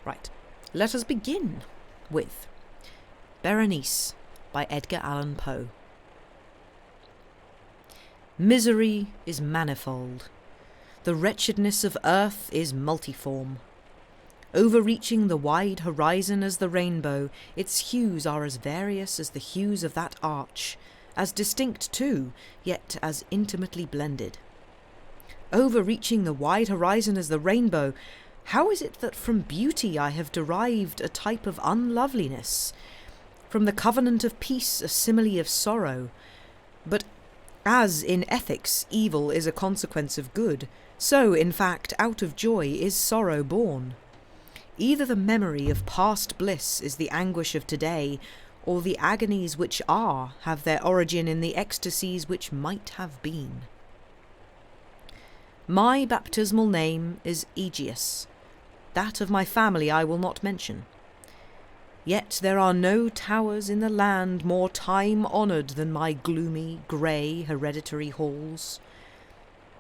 Right, let us begin with Berenice by Edgar Allan Poe. Misery is manifold. The wretchedness of earth is multiform. Overreaching the wide horizon as the rainbow, its hues are as various as the hues of that arch, as distinct too, yet as intimately blended. Overreaching the wide horizon as the rainbow, how is it that from beauty I have derived a type of unloveliness, from the covenant of peace a simile of sorrow? But as in ethics evil is a consequence of good, so in fact out of joy is sorrow born. Either the memory of past bliss is the anguish of today, or the agonies which are have their origin in the ecstasies which might have been. My baptismal name is Aegeus. That of my family I will not mention. Yet there are no towers in the land more time-honoured than my gloomy, grey, hereditary halls.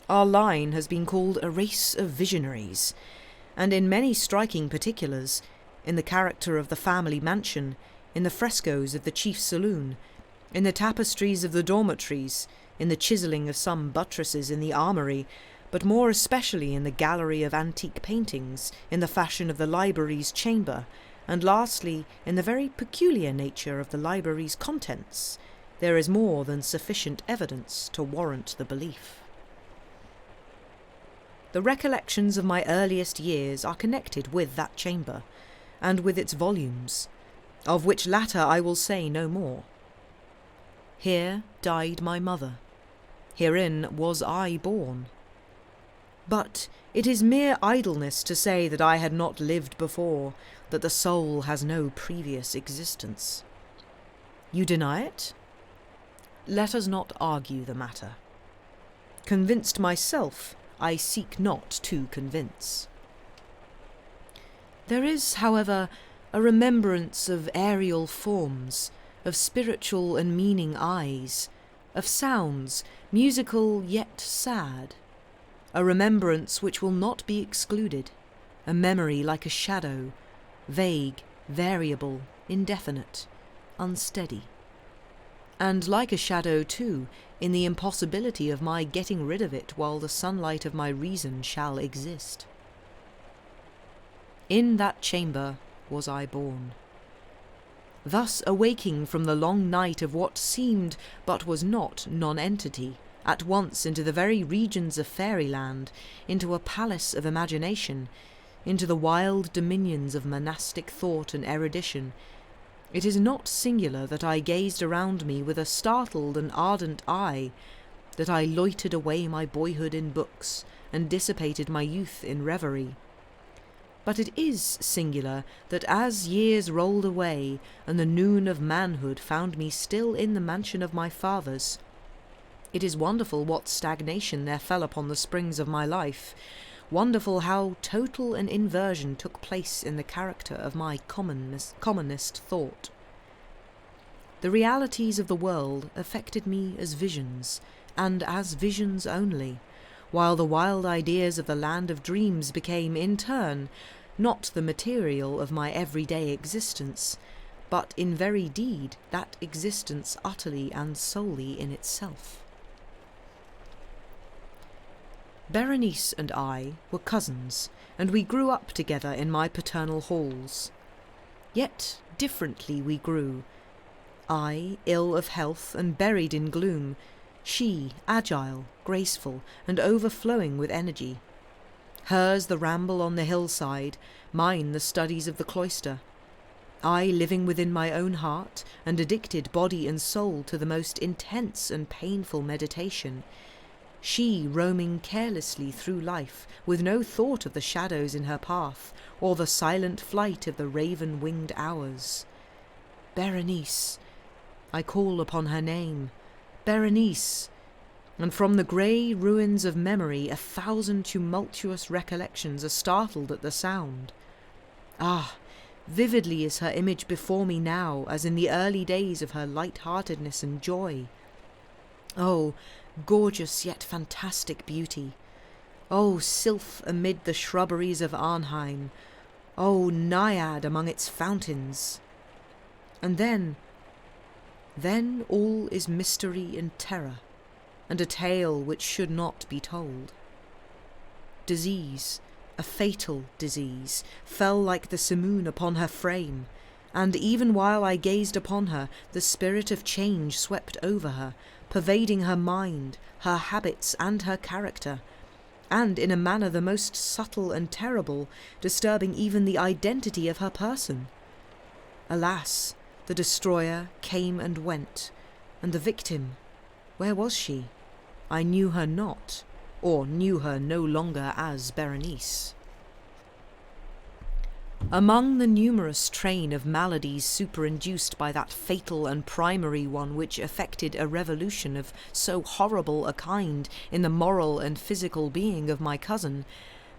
Our line has been called a race of visionaries, and in many striking particulars, in the character of the family mansion, in the frescoes of the chief saloon, in the tapestries of the dormitories, in the chiselling of some buttresses in the armoury, but more especially in the gallery of antique paintings, in the fashion of the library's chamber, and lastly, in the very peculiar nature of the library's contents, there is more than sufficient evidence to warrant the belief. The recollections of my earliest years are connected with that chamber, and with its volumes, of which latter I will say no more. Here died my mother. Herein was I born. But it is mere idleness to say that I had not lived before, that the soul has no previous existence. You deny it? Let us not argue the matter. Convinced myself, I seek not to convince. There is, however, a remembrance of aerial forms, of spiritual and meaning eyes, of sounds, musical yet sad, a remembrance which will not be excluded, a memory like a shadow, vague, variable, indefinite, unsteady. And like a shadow, too, in the impossibility of my getting rid of it while the sunlight of my reason shall exist. In that chamber was I born. Thus awaking from the long night of what seemed but was not nonentity, at once into the very regions of fairyland, into a palace of imagination, into the wild dominions of monastic thought and erudition, it is not singular that I gazed around me with a startled and ardent eye, that I loitered away my boyhood in books, and dissipated my youth in reverie. But it is singular that as years rolled away, and the noon of manhood found me still in the mansion of my fathers, it is wonderful what stagnation there fell upon the springs of my life, wonderful how total an inversion took place in the character of my commonest thought. The realities of the world affected me as visions, and as visions only, while the wild ideas of the land of dreams became, in turn, not the material of my everyday existence, but in very deed that existence utterly and solely in itself. Berenice and I were cousins, and we grew up together in my paternal halls. Yet differently we grew. I, ill of health and buried in gloom, she, agile, graceful, and overflowing with energy. Hers the ramble on the hillside, mine the studies of the cloister. I living within my own heart, and addicted body and soul to the most intense and painful meditation, she roaming carelessly through life, with no thought of the shadows in her path, or the silent flight of the raven-winged hours. Berenice! I call upon her name. Berenice! And from the grey ruins of memory 1,000 tumultuous recollections are startled at the sound. Ah! Vividly is her image before me now, as in the early days of her light-heartedness and joy. Oh, gorgeous yet fantastic beauty! Oh, sylph amid the shrubberies of Arnheim! O naiad among its fountains! And then all is mystery and terror, and a tale which should not be told. Disease, a fatal disease, fell like the simoon upon her frame, and even while I gazed upon her, the spirit of change swept over her, pervading her mind, her habits, and her character, and in a manner the most subtle and terrible, disturbing even the identity of her person. Alas, the destroyer came and went, and the victim, where was she? I knew her not, or knew her no longer as Berenice. Among the numerous train of maladies superinduced by that fatal and primary one which effected a revolution of so horrible a kind in the moral and physical being of my cousin,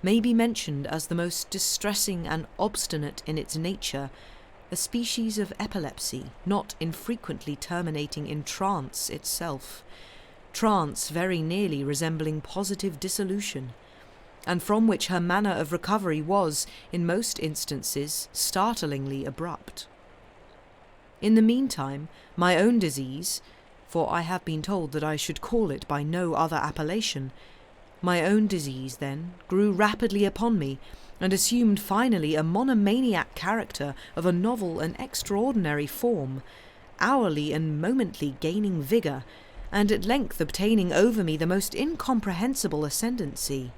may be mentioned as the most distressing and obstinate in its nature, a species of epilepsy not infrequently terminating in trance itself, trance very nearly resembling positive dissolution, and from which her manner of recovery was, in most instances, startlingly abrupt. In the meantime, my own disease, for I have been told that I should call it by no other appellation, my own disease, then, grew rapidly upon me, and assumed finally a monomaniac character of a novel and extraordinary form, hourly and momently gaining vigour, and at length obtaining over me the most incomprehensible ascendancy.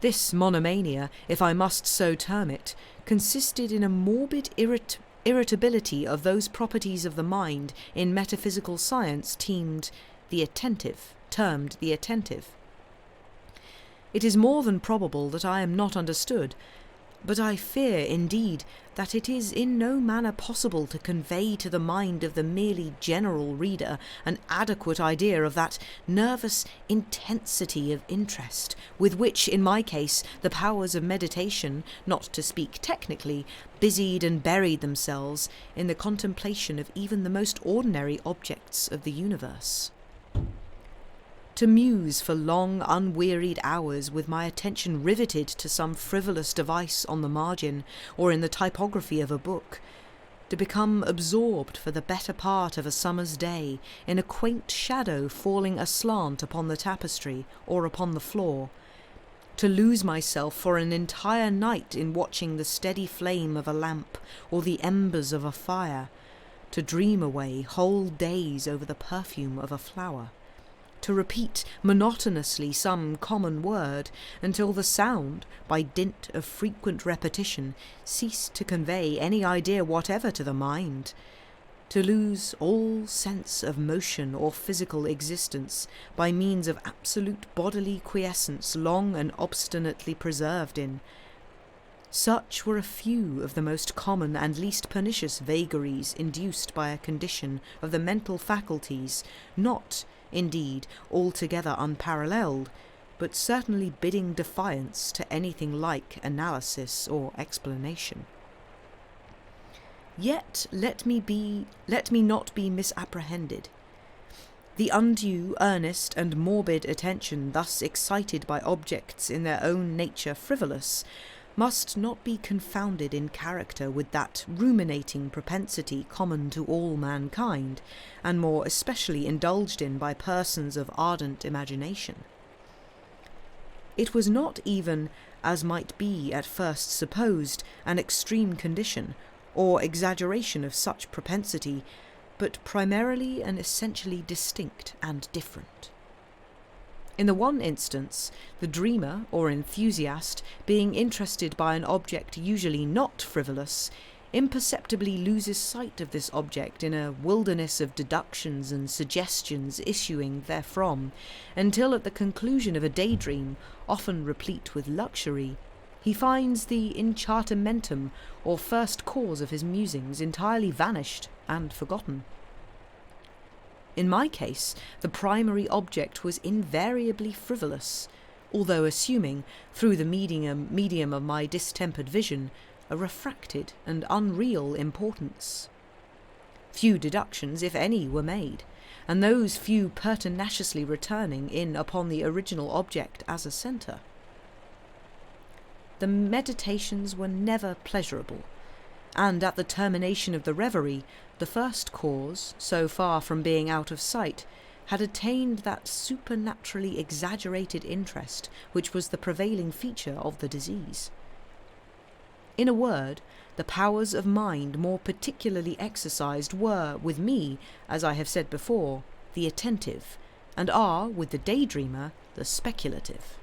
This monomania, if I must so term it, consisted in a morbid irritability of those properties of the mind in metaphysical science termed the attentive. It is more than probable that I am not understood, but I fear, indeed, that it is in no manner possible to convey to the mind of the merely general reader an adequate idea of that nervous intensity of interest with which, in my case, the powers of meditation, not to speak technically, busied and buried themselves in the contemplation of even the most ordinary objects of the universe. To muse for long, unwearied hours with my attention riveted to some frivolous device on the margin or in the typography of a book, to become absorbed for the better part of a summer's day in a quaint shadow falling aslant upon the tapestry or upon the floor, to lose myself for an entire night in watching the steady flame of a lamp or the embers of a fire, to dream away whole days over the perfume of a flower, to repeat monotonously some common word until the sound, by dint of frequent repetition, ceased to convey any idea whatever to the mind, to lose all sense of motion or physical existence by means of absolute bodily quiescence long and obstinately preserved in. Such were a few of the most common and least pernicious vagaries induced by a condition of the mental faculties, not, indeed, altogether unparalleled, but certainly bidding defiance to anything like analysis or explanation. Yet let me not be misapprehended. The undue, earnest, and morbid attention thus excited by objects in their own nature frivolous must not be confounded in character with that ruminating propensity common to all mankind, and more especially indulged in by persons of ardent imagination. It was not even, as might be at first supposed, an extreme condition, or exaggeration of such propensity, but primarily and essentially distinct and different. In the one instance, the dreamer or enthusiast, being interested by an object usually not frivolous, imperceptibly loses sight of this object in a wilderness of deductions and suggestions issuing therefrom, until at the conclusion of a daydream, often replete with luxury, he finds the inchartamentum or first cause of his musings entirely vanished and forgotten. In my case, the primary object was invariably frivolous, although assuming, through the medium of my distempered vision, a refracted and unreal importance. Few deductions, if any, were made, and those few pertinaciously returning in upon the original object as a centre. the meditations were never pleasurable, and at the termination of the reverie, the first cause, so far from being out of sight, had attained that supernaturally exaggerated interest which was the prevailing feature of the disease. In a word, the powers of mind more particularly exercised were, with me, as I have said before, the attentive, and are, with the daydreamer, the speculative.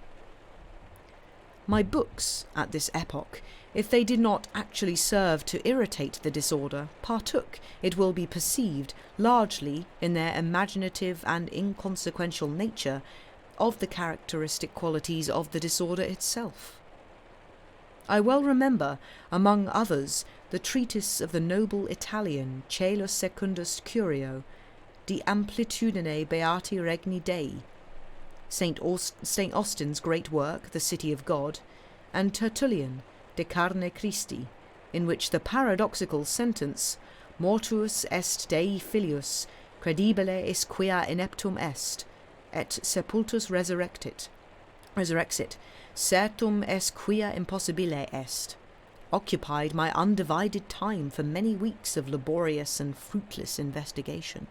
My books, at this epoch, if they did not actually serve to irritate the disorder, partook, it will be perceived, largely, in their imaginative and inconsequential nature, of the characteristic qualities of the disorder itself. I well remember, among others, the treatise of the noble Italian Caelus Secundus Curio, De Amplitudine Beati Regni Dei, St. Austin's great work, The City of God, and Tertullian, De Carne Christi, in which the paradoxical sentence Mortuus est Dei filius, credibile is quia ineptum est, et sepultus resurrexit, certum est quia impossibile est, occupied my undivided time for many weeks of laborious and fruitless investigation.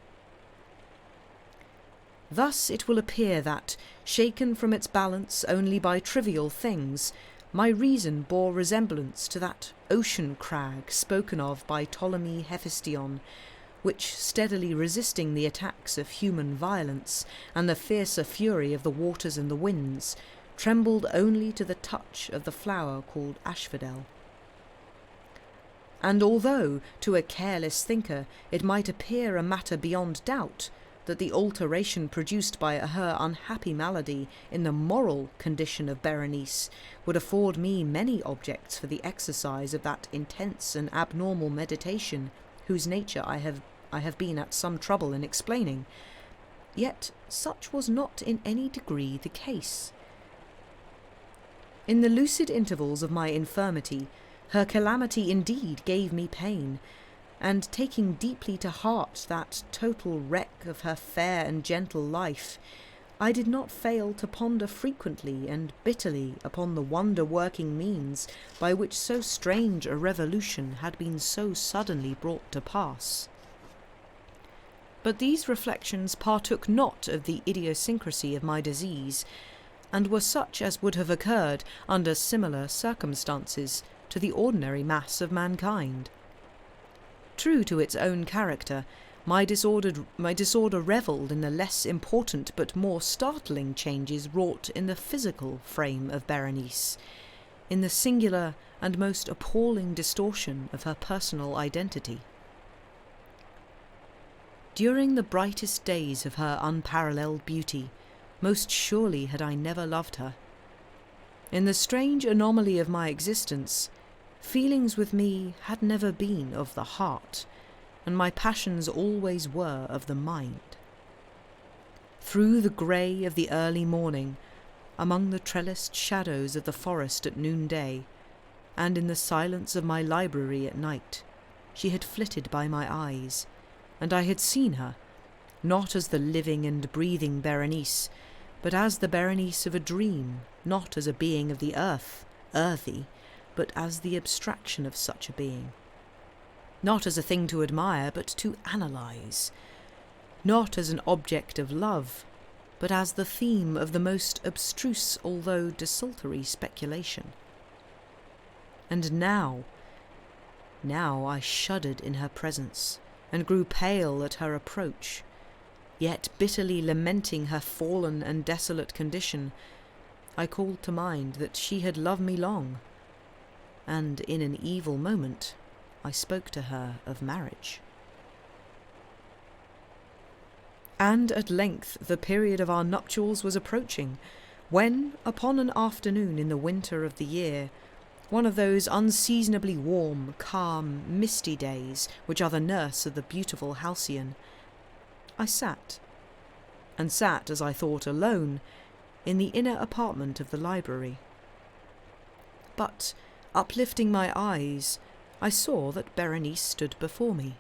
Thus it will appear that, shaken from its balance only by trivial things, my reason bore resemblance to that ocean crag spoken of by Ptolemy Hephaestion, which, steadily resisting the attacks of human violence and the fiercer fury of the waters and the winds, trembled only to the touch of the flower called asphodel. And although, to a careless thinker, it might appear a matter beyond doubt that the alteration produced by her unhappy malady in the moral condition of Berenice would afford me many objects for the exercise of that intense and abnormal meditation whose nature I have been at some trouble in explaining, yet such was not in any degree the case. In the lucid intervals of my infirmity, her calamity indeed gave me pain, and taking deeply to heart that total wreck of her fair and gentle life, I did not fail to ponder frequently and bitterly upon the wonder-working means by which so strange a revolution had been so suddenly brought to pass. But these reflections partook not of the idiosyncrasy of my disease, and were such as would have occurred, under similar circumstances, to the ordinary mass of mankind. True to its own character, my disorder revelled in the less important but more startling changes wrought in the physical frame of Berenice, in the singular and most appalling distortion of her personal identity. During the brightest days of her unparalleled beauty, most surely had I never loved her. In the strange anomaly of my existence, feelings with me had never been of the heart, and my passions always were of the mind. Through the grey of the early morning, among the trellised shadows of the forest at noonday, and in the silence of my library at night, she had flitted by my eyes, and I had seen her, not as the living and breathing Berenice, but as the Berenice of a dream, not as a being of the earth, earthy, but as the abstraction of such a being. Not as a thing to admire, but to analyse. Not as an object of love, but as the theme of the most abstruse although desultory speculation. And now I shuddered in her presence, and grew pale at her approach, yet bitterly lamenting her fallen and desolate condition, I called to mind that she had loved me long, and in an evil moment I spoke to her of marriage. And at length the period of our nuptials was approaching, when, upon an afternoon in the winter of the year, one of those unseasonably warm, calm, misty days which are the nurse of the beautiful Halcyon, I sat, as I thought, alone, in the inner apartment of the library. But, uplifting my eyes, I saw that Berenice stood before me.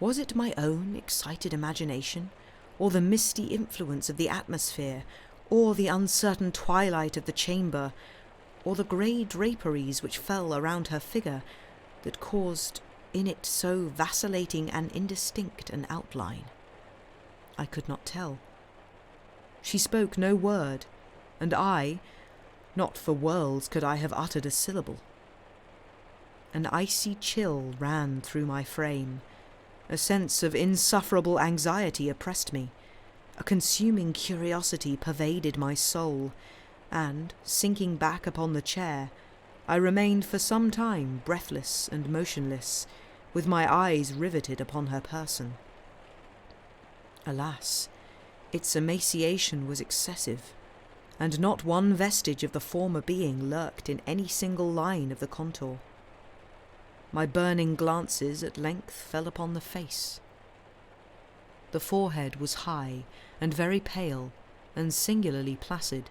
Was it my own excited imagination, or the misty influence of the atmosphere, or the uncertain twilight of the chamber, or the grey draperies which fell around her figure that caused in it so vacillating and indistinct an outline? I could not tell. She spoke no word, and I, not for worlds could I have uttered a syllable. An icy chill ran through my frame. A sense of insufferable anxiety oppressed me. A consuming curiosity pervaded my soul, and, sinking back upon the chair, I remained for some time breathless and motionless, with my eyes riveted upon her person. Alas, its emaciation was excessive, and not one vestige of the former being lurked in any single line of the contour. My burning glances at length fell upon the face. The forehead was high and very pale and singularly placid,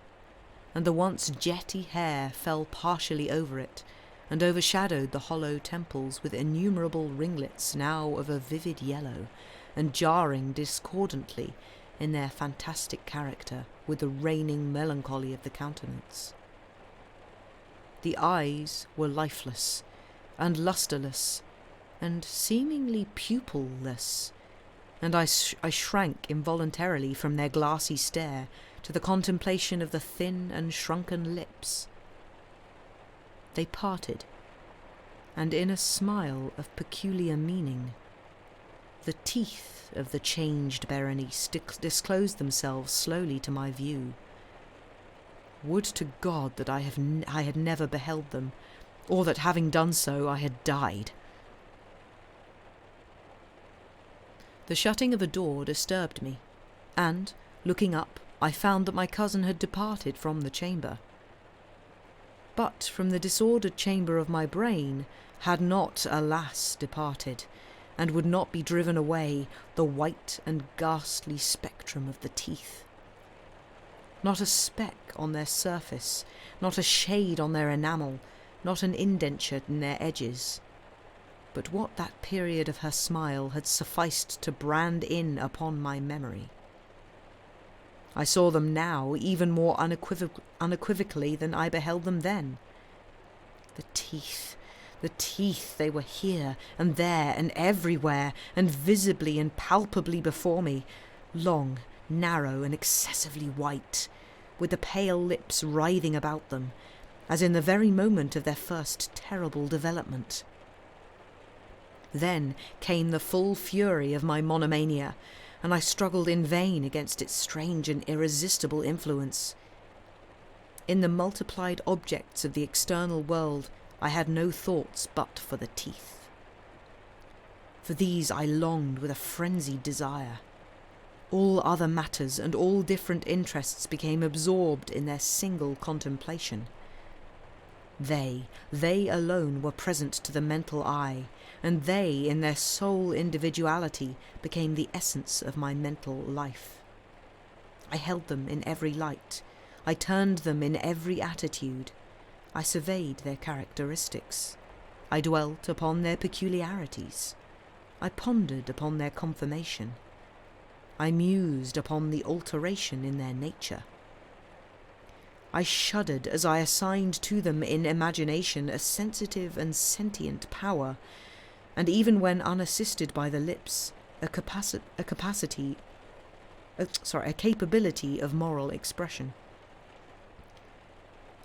and the once jetty hair fell partially over it and overshadowed the hollow temples with innumerable ringlets now of a vivid yellow and jarring discordantly in their fantastic character with the reigning melancholy of the countenance. The eyes were lifeless and lustreless and seemingly pupilless, and I shrank involuntarily from their glassy stare to the contemplation of the thin and shrunken lips. They parted, and in a smile of peculiar meaning, the teeth of the changed Berenice disclosed themselves slowly to my view. Would to God that I had never beheld them, or that having done so I had died. The shutting of a door disturbed me, and, looking up, I found that my cousin had departed from the chamber. But from the disordered chamber of my brain had not, alas, departed, and would not be driven away, the white and ghastly spectrum of the teeth. Not a speck on their surface, not a shade on their enamel, not an indenture in their edges. But what that period of her smile had sufficed to brand in upon my memory. I saw them now even more unequivocally than I beheld them then. The teeth, they were here and there and everywhere, and visibly and palpably before me, long, narrow, and excessively white, with the pale lips writhing about them, as in the very moment of their first terrible development. Then came the full fury of my monomania, and I struggled in vain against its strange and irresistible influence. In the multiplied objects of the external world, I had no thoughts but for the teeth. For these I longed with a frenzied desire. All other matters and all different interests became absorbed in their single contemplation. They alone were present to the mental eye, and they, in their sole individuality, became the essence of my mental life. I held them in every light. I turned them in every attitude. I surveyed their characteristics. I dwelt upon their peculiarities. I pondered upon their conformation. I mused upon the alteration in their nature. I shuddered as I assigned to them in imagination a sensitive and sentient power, and even when unassisted by the lips, a capability of moral expression.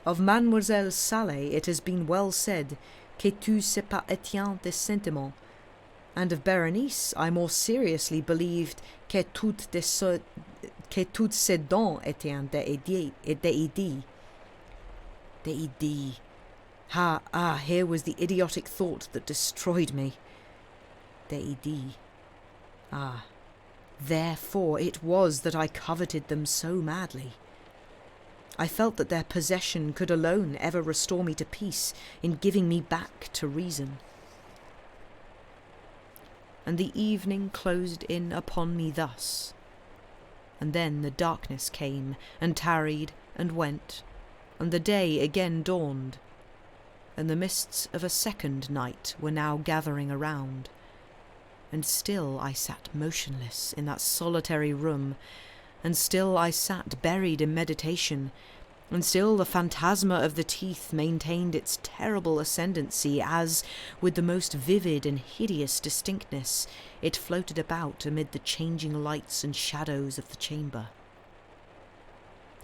Of Mademoiselle Salé it has been well said, que tout c'est pas étient des sentiments, and of Berenice I more seriously believed que toutes ses dents étaient des idées. Here was the idiotic thought that destroyed me. Des idées. Therefore it was that I coveted them so madly. I felt that their possession could alone ever restore me to peace in giving me back to reason. And the evening closed in upon me thus, and then the darkness came and tarried and went, and the day again dawned, and the mists of a second night were now gathering around, and still I sat motionless in that solitary room, and still I sat buried in meditation, and still the phantasma of the teeth maintained its terrible ascendancy as, with the most vivid and hideous distinctness, it floated about amid the changing lights and shadows of the chamber.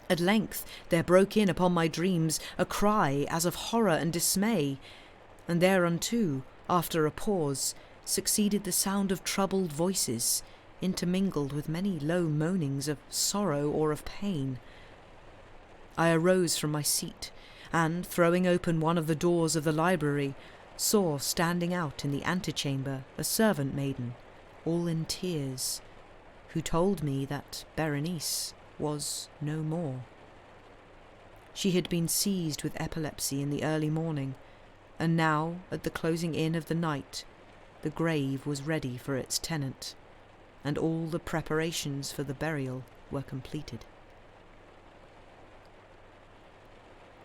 At length there broke in upon my dreams a cry as of horror and dismay, and thereunto, after a pause, succeeded the sound of troubled voices, intermingled with many low moanings of sorrow or of pain. I arose from my seat, and, throwing open one of the doors of the library, saw standing out in the antechamber a servant maiden, all in tears, who told me that Berenice was no more. She had been seized with epilepsy in the early morning, and now, at the closing in of the night, the grave was ready for its tenant, and all the preparations for the burial were completed.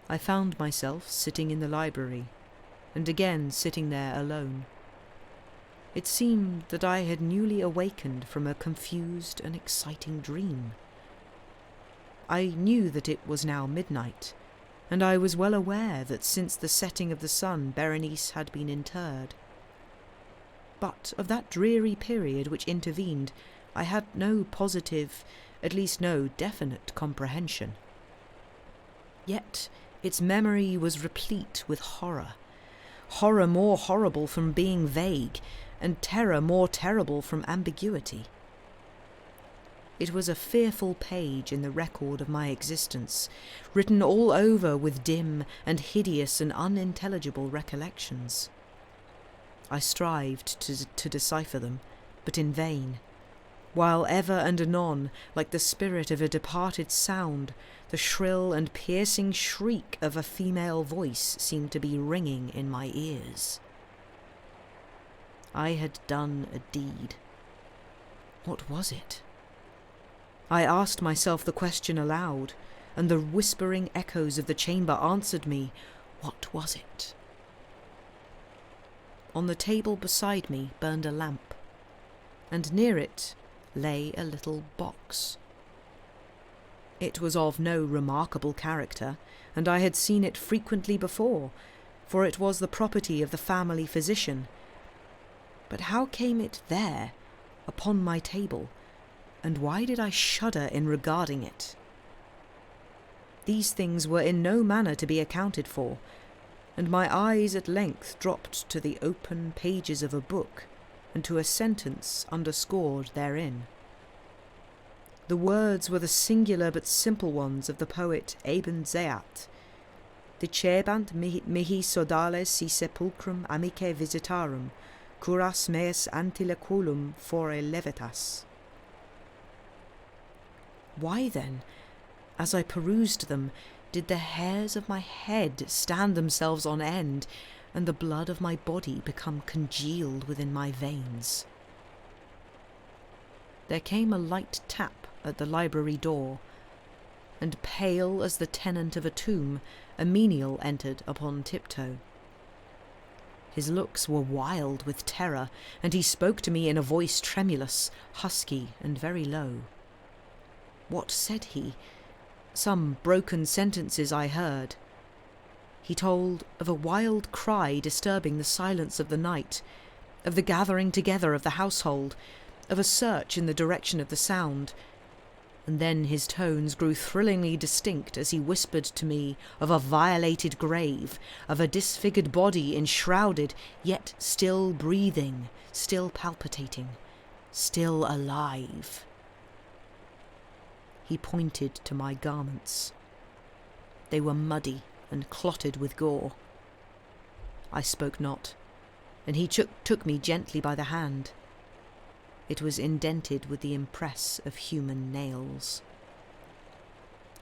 I found myself sitting in the library, and again sitting there alone. It seemed that I had newly awakened from a confused and exciting dream. I knew that it was now midnight, and I was well aware that since the setting of the sun Berenice had been interred. But of that dreary period which intervened, I had no positive, at least no definite comprehension. Yet its memory was replete with horror more horrible from being vague, and terror more terrible from ambiguity. It was a fearful page in the record of my existence, written all over with dim and hideous and unintelligible recollections. I strived to decipher them, but in vain, while ever and anon, like the spirit of a departed sound, the shrill and piercing shriek of a female voice seemed to be ringing in my ears. I had done a deed. What was it? I asked myself the question aloud, and the whispering echoes of the chamber answered me. What was it? On the table beside me burned a lamp, and near it lay a little box. It was of no remarkable character, and I had seen it frequently before, for it was the property of the family physician. But how came it there, upon my table, and why did I shudder in regarding it? These things were in no manner to be accounted for, and my eyes at length dropped to the open pages of a book, and to a sentence underscored therein. The words were the singular but simple ones of the poet Ebn Zayat. Dicebant mihi sodales si sepulchrum amicae visitarum, curas meas antileculum fore levitas. Why then, as I perused them, did the hairs of my head stand themselves on end, and the blood of my body become congealed within my veins? There came a light tap at the library door, and pale as the tenant of a tomb, a menial entered upon tiptoe. His looks were wild with terror, and he spoke to me in a voice tremulous, husky, and very low. What said he? Some broken sentences I heard. He told of a wild cry disturbing the silence of the night, of the gathering together of the household, of a search in the direction of the sound, and then his tones grew thrillingly distinct as he whispered to me of a violated grave, of a disfigured body enshrouded, yet still breathing, still palpitating, still alive. He pointed to my garments. They were muddy and clotted with gore. I spoke not, and he took me gently by the hand. It was indented with the impress of human nails.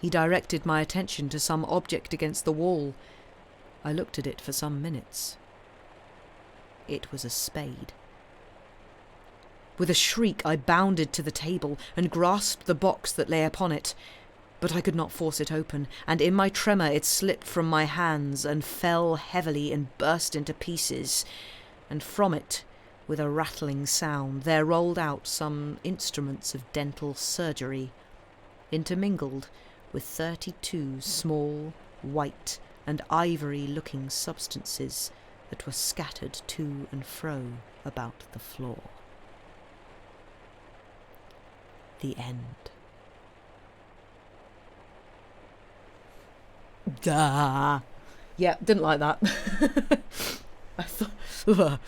He directed my attention to some object against the wall. I looked at it for some minutes. It was a spade. With a shriek I bounded to the table and grasped the box that lay upon it, but I could not force it open, and in my tremor it slipped from my hands and fell heavily and burst into pieces, and from it, with a rattling sound, there rolled out some instruments of dental surgery, intermingled with 32 small, white and ivory-looking substances that were scattered to and fro about the floor. The end. Duh. Yeah, didn't like that. I thought,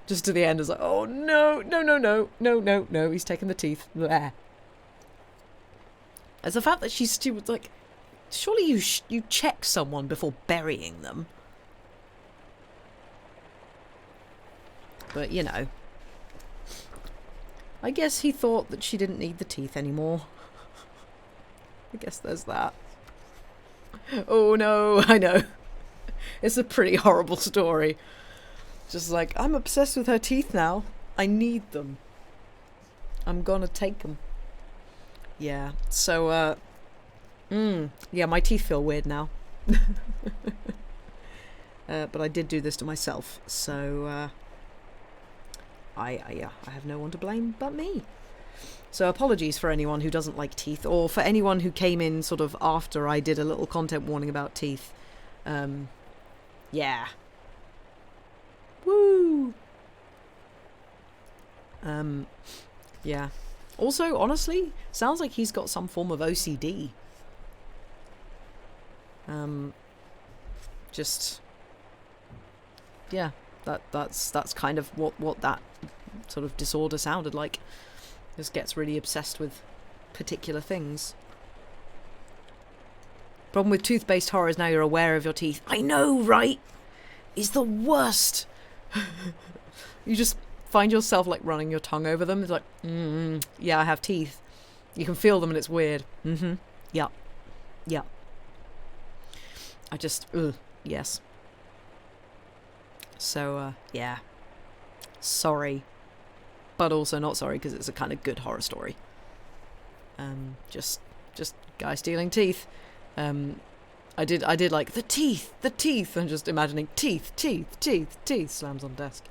just to the end, I was like, oh no, he's taken the teeth. Bleh. As the fact that she was like, surely you check someone before burying them. But, you know, I guess he thought that she didn't need the teeth anymore. I guess there's that. Oh no, I know. It's a pretty horrible story. Just like, I'm obsessed with her teeth now. I need them. I'm gonna take them. Yeah, so, yeah, my teeth feel weird now. But I did do this to myself, so, I have no one to blame but me. So apologies for anyone who doesn't like teeth, or for anyone who came in sort of after I did a little content warning about teeth. Yeah. Woo! Yeah. Also, honestly, sounds like he's got some form of OCD. Just... yeah, that's kind of what that sort of disorder sounded like. Just gets really obsessed with particular things. Problem with tooth-based horror is now you're aware of your teeth. I know, right? It's the worst. You just find yourself like running your tongue over them. It's like, yeah, I have teeth. You can feel them and it's weird. Yeah. Yeah. I just, yes. So, yeah. Sorry. But also not sorry, because it's a kind of good horror story. Just guy stealing teeth. I did like, the teeth, and just imagining teeth, slams on desk.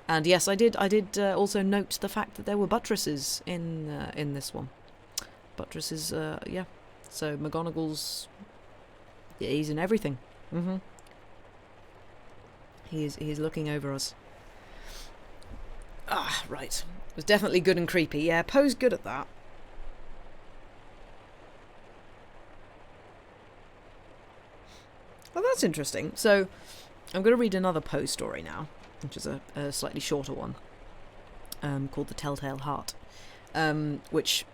And yes, I did also note the fact that there were buttresses in this one. Buttresses, yeah. So McGonagall's, yeah, he's in everything. He's looking over us. Ah, right. It was definitely good and creepy. Yeah, Poe's good at that. Well, that's interesting. So, I'm going to read another Poe story now, which is a slightly shorter one, called The Telltale Heart, which,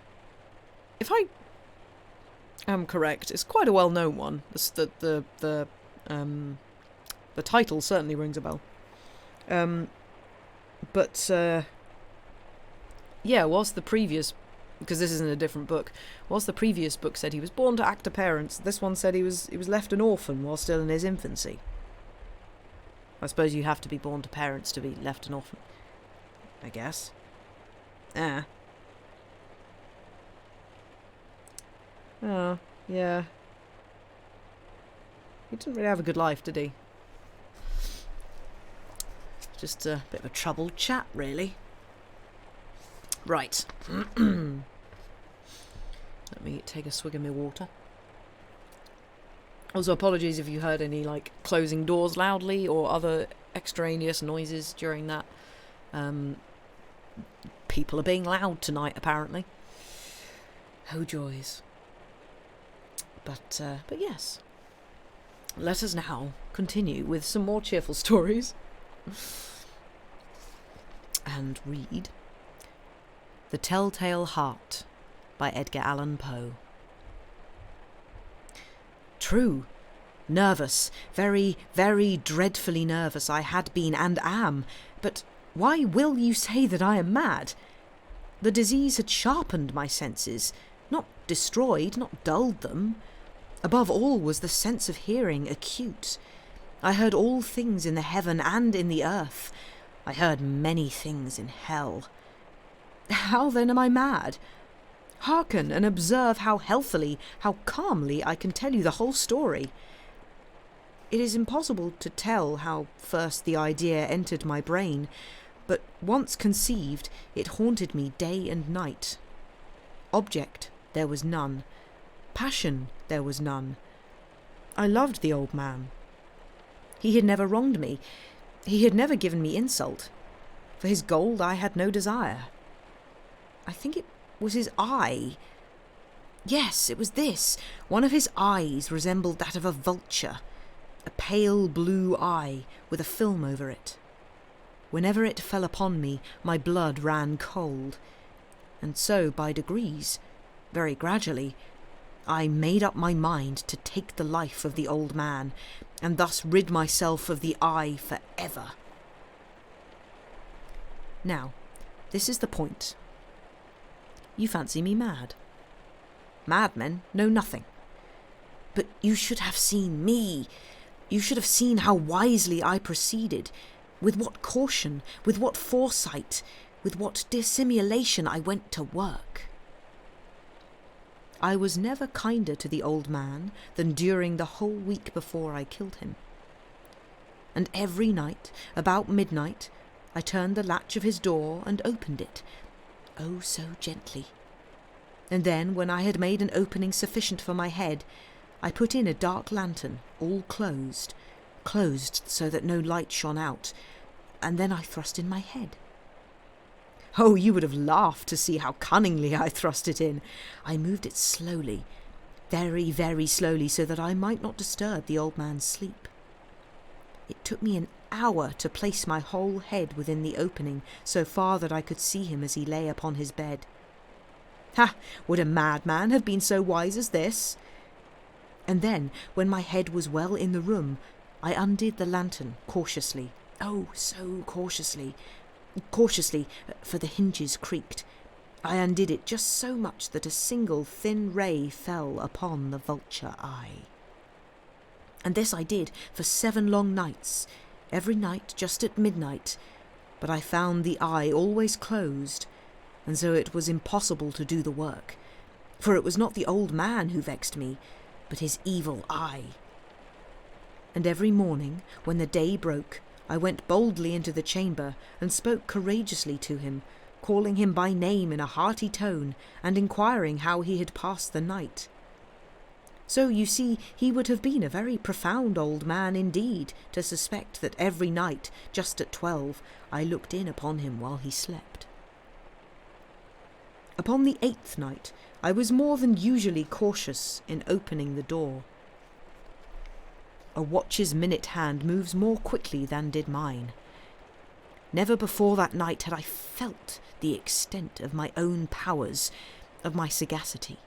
if I am correct, is quite a well-known one. The title certainly rings a bell. But, yeah, whilst the previous, because this isn't a different book, whilst the previous book said he was born to actor parents, this one said he was left an orphan while still in his infancy. I suppose you have to be born to parents to be left an orphan. I guess. Oh, yeah. He didn't really have a good life, did he? Just a bit of a troubled chap, really. Right. Let me take a swig of my water. Also, apologies if you heard any, like, closing doors loudly or other extraneous noises during that. People are being loud tonight, apparently. Oh, joys. But yes. Let us now continue with some more cheerful stories. And read The Telltale Heart by Edgar Allan Poe. True. Nervous, very, very dreadfully nervous I had been and am, but why will you say that I am mad? The disease had sharpened my senses, not destroyed, not dulled them. Above all was the sense of hearing acute. I heard all things in the heaven and in the earth. I heard many things in hell. How then am I mad? Hearken and observe how healthily, how calmly I can tell you the whole story. It is impossible to tell how first the idea entered my brain, but once conceived, it haunted me day and night. Object there was none, Passion there was none. I loved the old man. He had never wronged me. He had never given me insult. For his gold I had no desire. I think it was his eye. Yes, it was this. One of his eyes resembled that of a vulture, a pale blue eye with a film over it. Whenever it fell upon me, my blood ran cold. And so, by degrees, very gradually, I made up my mind to take the life of the old man, and thus rid myself of the eye for ever. Now, this is the point. You fancy me mad. Madmen know nothing. But you should have seen me. You should have seen how wisely I proceeded, with what caution, with what foresight, with what dissimulation I went to work. I was never kinder to the old man than during the whole week before I killed him. And every night, about midnight, I turned the latch of his door and opened it, oh so gently. And then, when I had made an opening sufficient for my head, I put in a dark lantern, all closed so that no light shone out, and then I thrust in my head. Oh, you would have laughed to see how cunningly I thrust it in. I moved it slowly, very, very slowly, so that I might not disturb the old man's sleep. It took me an hour to place my whole head within the opening, so far that I could see him as he lay upon his bed. Ha! Would a madman have been so wise as this? And then, when my head was well in the room, I undid the lantern cautiously. Oh, so cautiously. Cautiously, for the hinges creaked. I undid it just so much that a single thin ray fell upon the vulture eye. And this I did for 7 long nights, every night just at midnight, but I found the eye always closed, and so it was impossible to do the work, for it was not the old man who vexed me, but his evil eye. And every morning, when the day broke, I went boldly into the chamber and spoke courageously to him, calling him by name in a hearty tone, and inquiring how he had passed the night. So, you see, he would have been a very profound old man indeed to suspect that every night, just at 12, I looked in upon him while he slept. Upon the 8th night, I was more than usually cautious in opening the door. A watch's minute hand moves more quickly than did mine. Never before that night had I felt the extent of my own powers, of my sagacity.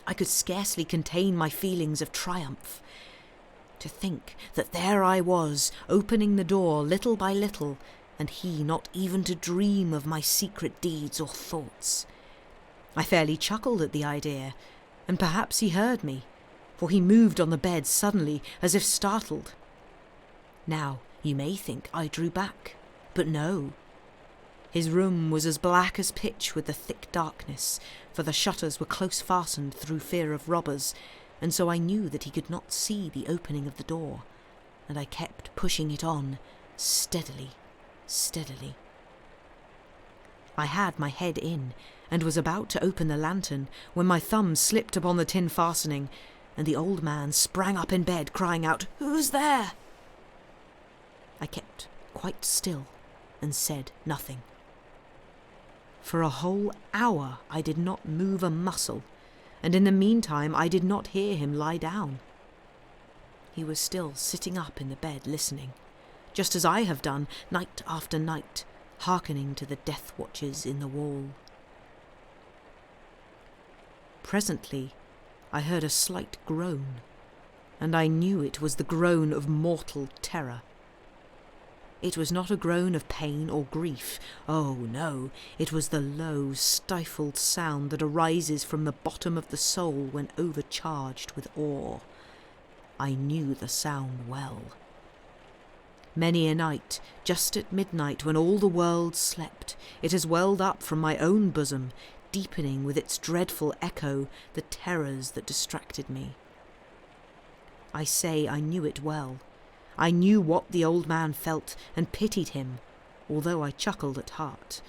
I could scarcely contain my feelings of triumph. To think that there I was, opening the door little by little, and he not even to dream of my secret deeds or thoughts. I fairly chuckled at the idea, and perhaps he heard me, for he moved on the bed suddenly, as if startled. Now, you may think I drew back, but no. His room was as black as pitch with the thick darkness, for the shutters were close fastened through fear of robbers, and so I knew that he could not see the opening of the door, and I kept pushing it on, steadily, steadily. I had my head in, and was about to open the lantern, when my thumb slipped upon the tin fastening, and the old man sprang up in bed, crying out, "Who's there?" I kept quite still, and said nothing. For a whole hour I did not move a muscle, and in the meantime I did not hear him lie down. He was still sitting up in the bed listening, just as I have done night after night, hearkening to the death watches in the wall. Presently I heard a slight groan, and I knew it was the groan of mortal terror. It was not a groan of pain or grief. Oh, no, it was the low, stifled sound that arises from the bottom of the soul when overcharged with awe. I knew the sound well. Many a night, just at midnight, when all the world slept, it has welled up from my own bosom, deepening with its dreadful echo the terrors that distracted me. I say I knew it well. I knew what the old man felt, and pitied him, although I chuckled at heart.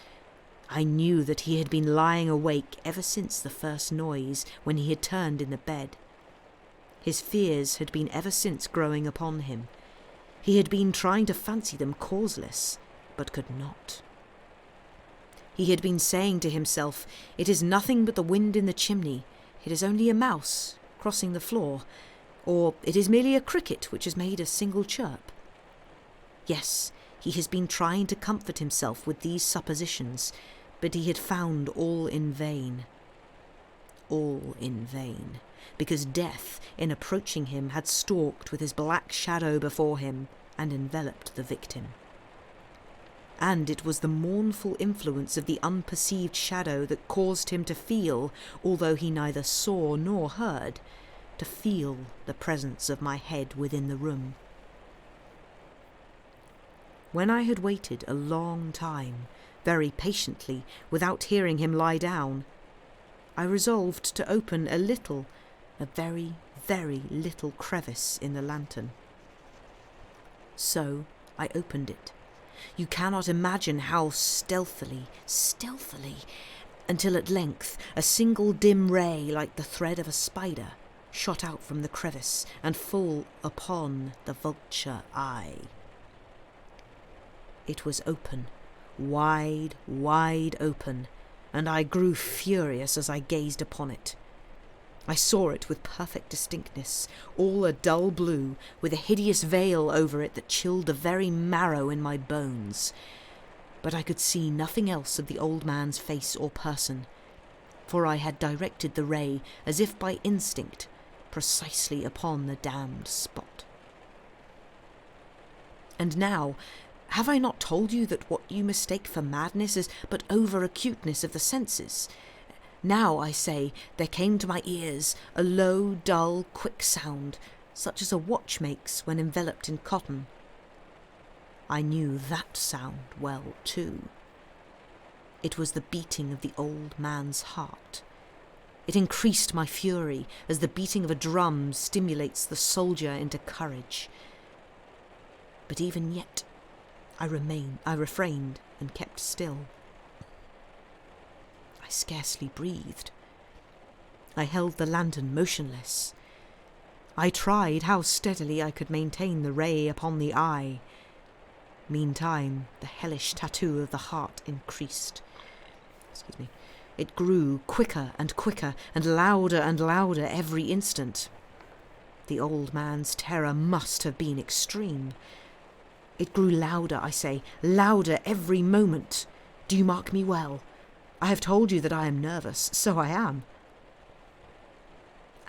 I knew that he had been lying awake ever since the first noise, when he had turned in the bed. His fears had been ever since growing upon him. He had been trying to fancy them causeless, but could not. He had been saying to himself, "It is nothing but the wind in the chimney. It is only a mouse crossing the floor. Or it is merely a cricket which has made a single chirp." Yes, he has been trying to comfort himself with these suppositions, but he had found all in vain. All in vain, because death, in approaching him, had stalked with his black shadow before him and enveloped the victim. And it was the mournful influence of the unperceived shadow that caused him to feel, although he neither saw nor heard, to feel the presence of my head within the room. When I had waited a long time, very patiently, without hearing him lie down, I resolved to open a very, very little crevice in the lantern. So I opened it. You cannot imagine how stealthily, until at length a single dim ray, like the thread of a spider, shot out from the crevice and full upon the vulture eye. It was open, wide, wide open, and I grew furious as I gazed upon it. I saw it with perfect distinctness, all a dull blue, with a hideous veil over it that chilled the very marrow in my bones. But I could see nothing else of the old man's face or person, for I had directed the ray, as if by instinct, precisely upon the damned spot. And now, have I not told you that what you mistake for madness is but over-acuteness of the senses? Now, I say, there came to my ears a low, dull, quick sound, such as a watch makes when enveloped in cotton. I knew that sound well, too. It was the beating of the old man's heart. It increased my fury, as the beating of a drum stimulates the soldier into courage. But even yet, I refrained and kept still. I scarcely breathed. I held the lantern motionless. I tried how steadily I could maintain the ray upon the eye. Meantime, the hellish tattoo of the heart increased. It grew quicker and louder every instant. The old man's terror must have been extreme. It grew louder, I say, louder every moment. Do you mark me well? I have told you that I am nervous, so I am.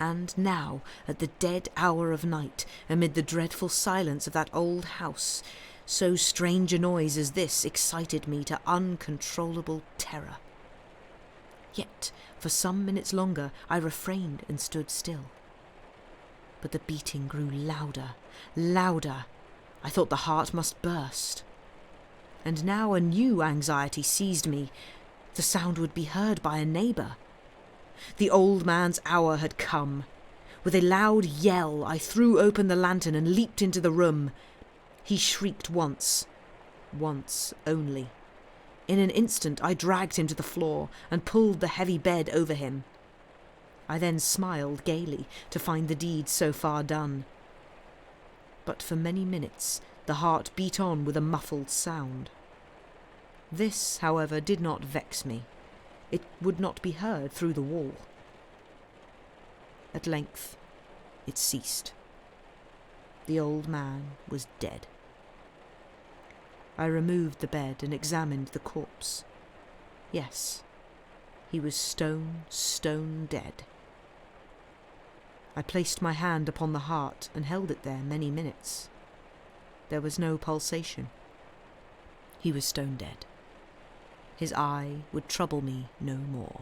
And now, at the dead hour of night, amid the dreadful silence of that old house, so strange a noise as this excited me to uncontrollable terror. Yet, for some minutes longer, I refrained and stood still. But the beating grew louder. I thought the heart must burst. And now a new anxiety seized me. The sound would be heard by a neighbour. The old man's hour had come. With a loud yell, I threw open the lantern and leaped into the room. He shrieked once only. In an instant I dragged him to the floor and pulled the heavy bed over him. I then smiled gaily to find the deed so far done. But for many minutes the heart beat on with a muffled sound. This, however, did not vex me. It would not be heard through the wall. At length it ceased. The old man was dead. I removed the bed and examined the corpse. Yes, he was stone dead. I placed my hand upon the heart and held it there many minutes. There was no pulsation. He was stone dead. His eye would trouble me no more.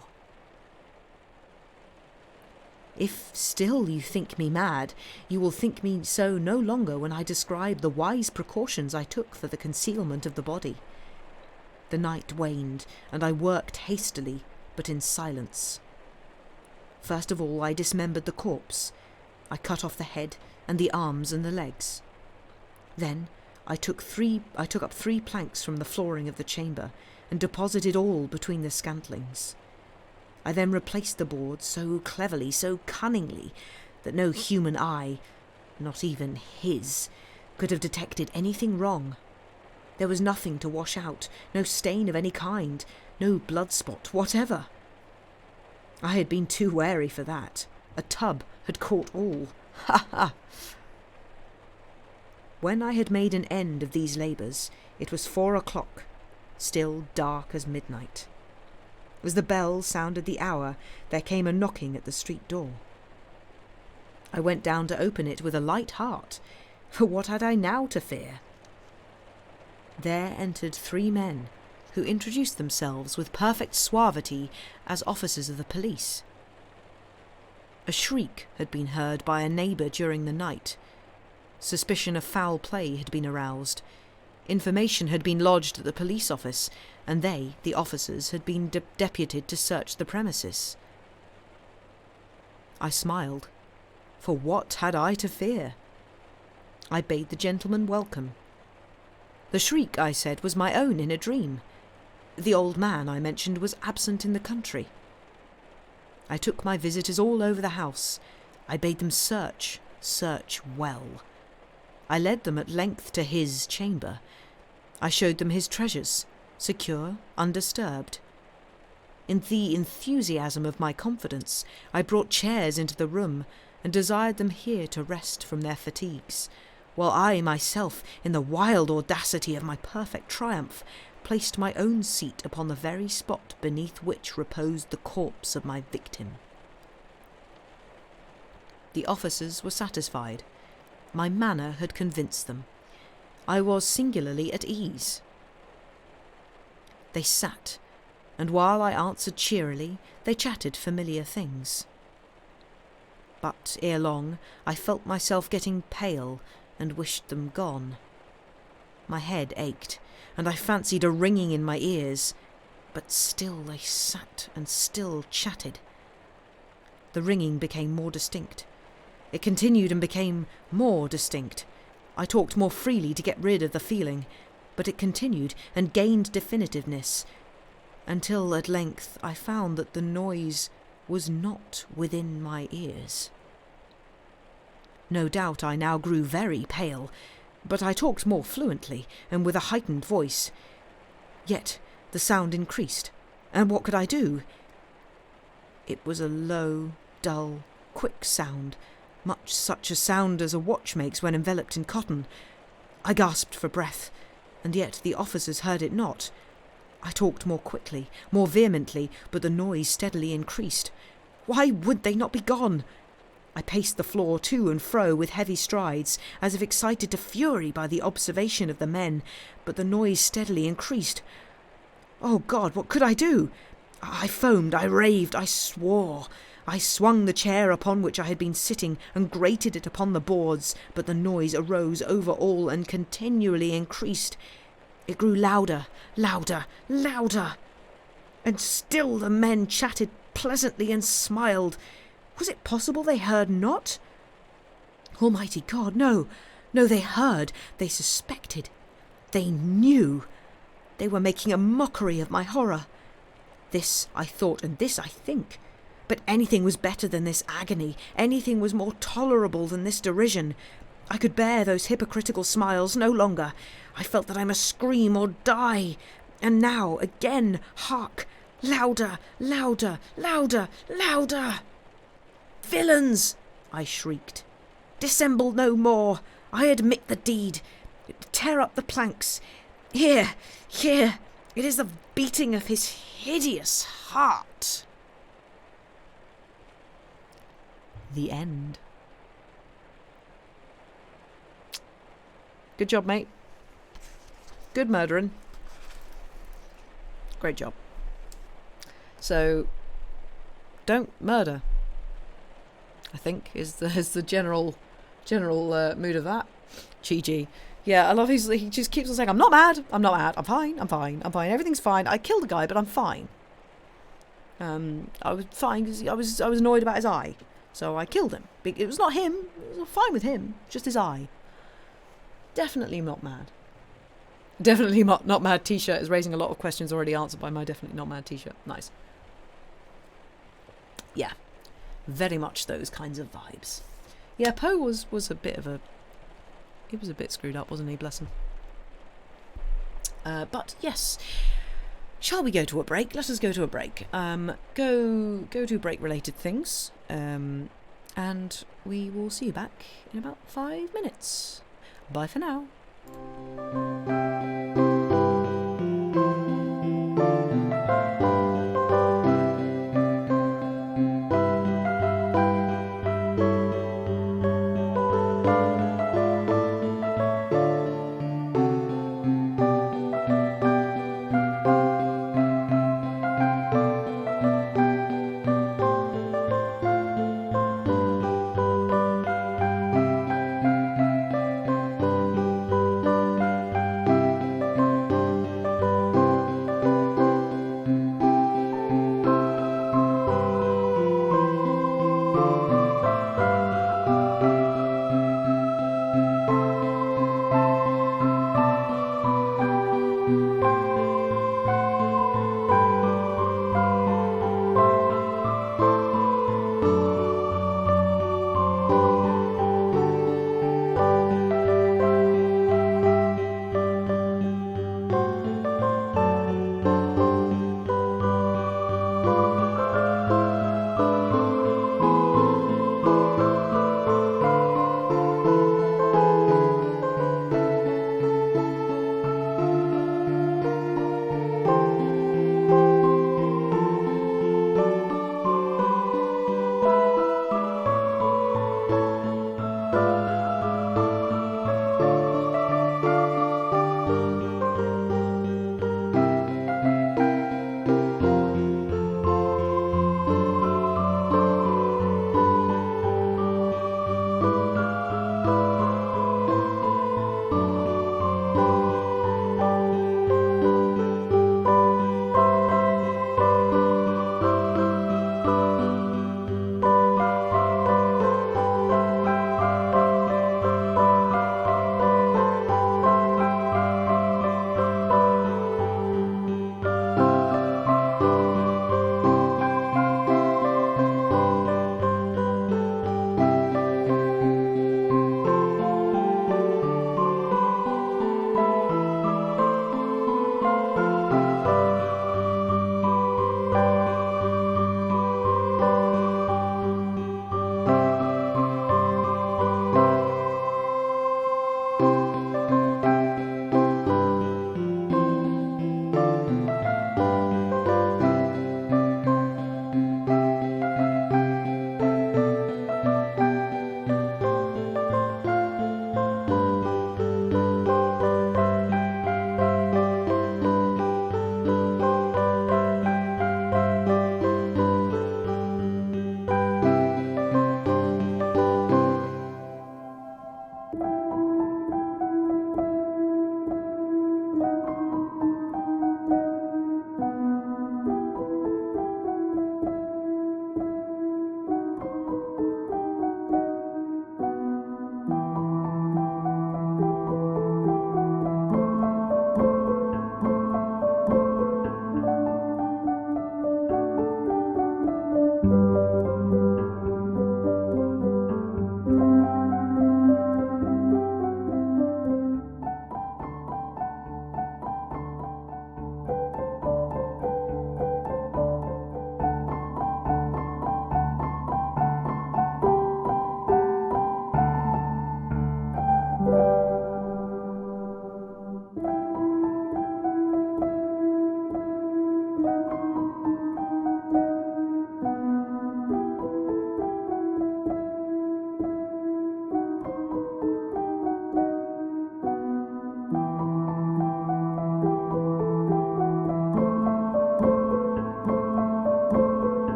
If still you think me mad, you will think me so no longer when I describe the wise precautions I took for the concealment of the body. The night waned, and I worked hastily, but in silence. First of all, I dismembered the corpse. I cut off the head and the arms and the legs. Then I took up three planks from the flooring of the chamber and deposited all between the scantlings. I then replaced the board so cleverly, so cunningly, that no human eye, not even his, could have detected anything wrong. There was nothing to wash out, no stain of any kind, no blood spot whatever. I had been too wary for that. A tub had caught all. Ha ha! When I had made an end of these labours, it was 4 o'clock, still dark as midnight. As the bell sounded the hour, there came a knocking at the street door. I went down to open it with a light heart, for what had I now to fear? There entered 3 men, who introduced themselves with perfect suavity as officers of the police. A shriek had been heard by a neighbour during the night. Suspicion of foul play had been aroused. Information had been lodged at the police office, and they, the officers, had been deputed to search the premises. I smiled, for what had I to fear? I bade the gentleman welcome. The shriek, I said, was my own in a dream. The old man, I mentioned, was absent in the country. I took my visitors all over the house. I bade them search well. I led them at length to his chamber. I showed them his treasures, secure, undisturbed. In the enthusiasm of my confidence, I brought chairs into the room and desired them here to rest from their fatigues, while I myself, in the wild audacity of my perfect triumph, placed my own seat upon the very spot beneath which reposed the corpse of my victim. The officers were satisfied. My manner had convinced them. I was singularly at ease. They sat, and while I answered cheerily, they chatted familiar things. But ere long I felt myself getting pale and wished them gone. My head ached, and I fancied a ringing in my ears, but still they sat and still chatted. The ringing became more distinct. It continued and became more distinct. I talked more freely to get rid of the feeling, but it continued and gained definitiveness, until at length I found that the noise was not within my ears. No doubt I now grew very pale, but I talked more fluently and with a heightened voice. Yet the sound increased, and what could I do? It was a low, dull, quick sound, much such a sound as a watch makes when enveloped in cotton. I gasped for breath, and yet the officers heard it not. I talked more quickly, more vehemently, but the noise steadily increased. Why would they not be gone? I paced the floor to and fro with heavy strides, as if excited to fury by the observation of the men, but the noise steadily increased. Oh God, what could I do? I foamed, I raved, I swore. I swung the chair upon which I had been sitting and grated it upon the boards, but the noise arose over all and continually increased. It grew louder, louder, louder. And still the men chatted pleasantly and smiled. Was it possible they heard not? Almighty God, no, they heard, they suspected, they knew. They were making a mockery of my horror. This I thought, and this I think. But anything was better than this agony, anything was more tolerable than this derision. I could bear those hypocritical smiles no longer. I felt that I must scream or die. And now, again, hark! Louder, louder, louder, louder! Villains! I shrieked. Dissemble no more. I admit the deed. Tear up the planks. Here, it is the beating of his hideous heart. The end. Good job, mate. Good murdering. Great job. So, don't murder, I think, is the general mood of that. GG. Yeah, I love he just keeps on saying, I'm not mad, I'm fine, everything's fine. I killed a guy, but I'm fine. I was fine because I was annoyed about his eye. So I killed him. It was not him. It was fine with him. Just his eye. Definitely not mad. Definitely not mad t-shirt is raising a lot of questions already answered by my definitely not mad t-shirt. Nice. Yeah, very much those kinds of vibes. Yeah, Poe was a bit of a... He was a bit screwed up, wasn't he? Bless him. But yes, shall we go to a break? Let us go to a break. Go to break-related things, and we will see you back in about 5 minutes. Bye for now.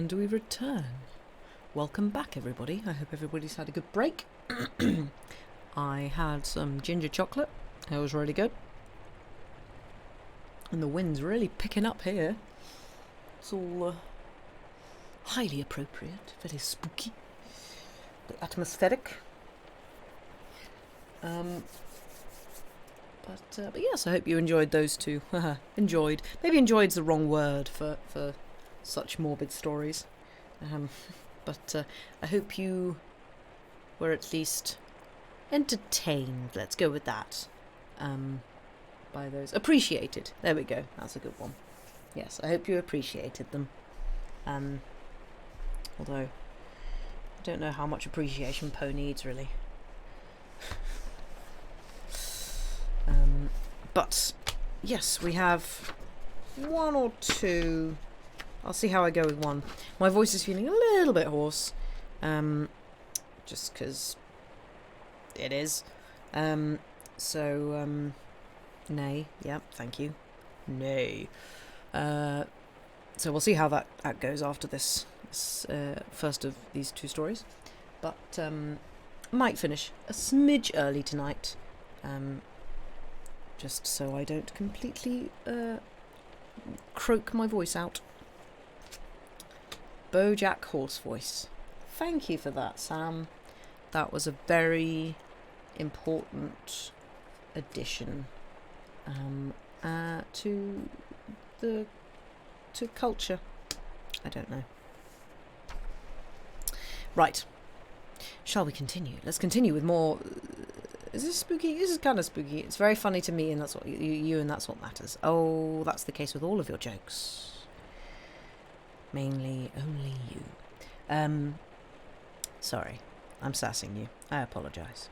And we return. Welcome back, everybody. I hope everybody's had a good break. I had some ginger chocolate. It was really good. And the wind's really picking up here. It's all highly appropriate, very spooky, but atmospheric. But yes, I hope you enjoyed those two. Enjoyed. Maybe enjoyed's the wrong word for such morbid stories. But I hope you were at least entertained. Let's go with that. By those. Appreciated. There we go. That's a good one. Yes, I hope you appreciated them. Although, I don't know how much appreciation Poe needs, really. But yes, we have one or two. I'll see how I go with one. My voice is feeling a little bit hoarse, just because it is. Nay. Yep, thank you. Nay. So we'll see how that goes after this first of these two stories. But might finish a smidge early tonight. Just so I don't completely croak my voice out. BoJack Horse Voice. Thank you for that, Sam. That was a very important addition to culture. I don't know. Right. Shall we continue? Let's continue with more. Is this spooky? This is kind of spooky. It's very funny to me, and that's what you and that's what matters. Oh, that's the case with all of your jokes. Mainly only you. Sorry, I'm sassing you. I apologise.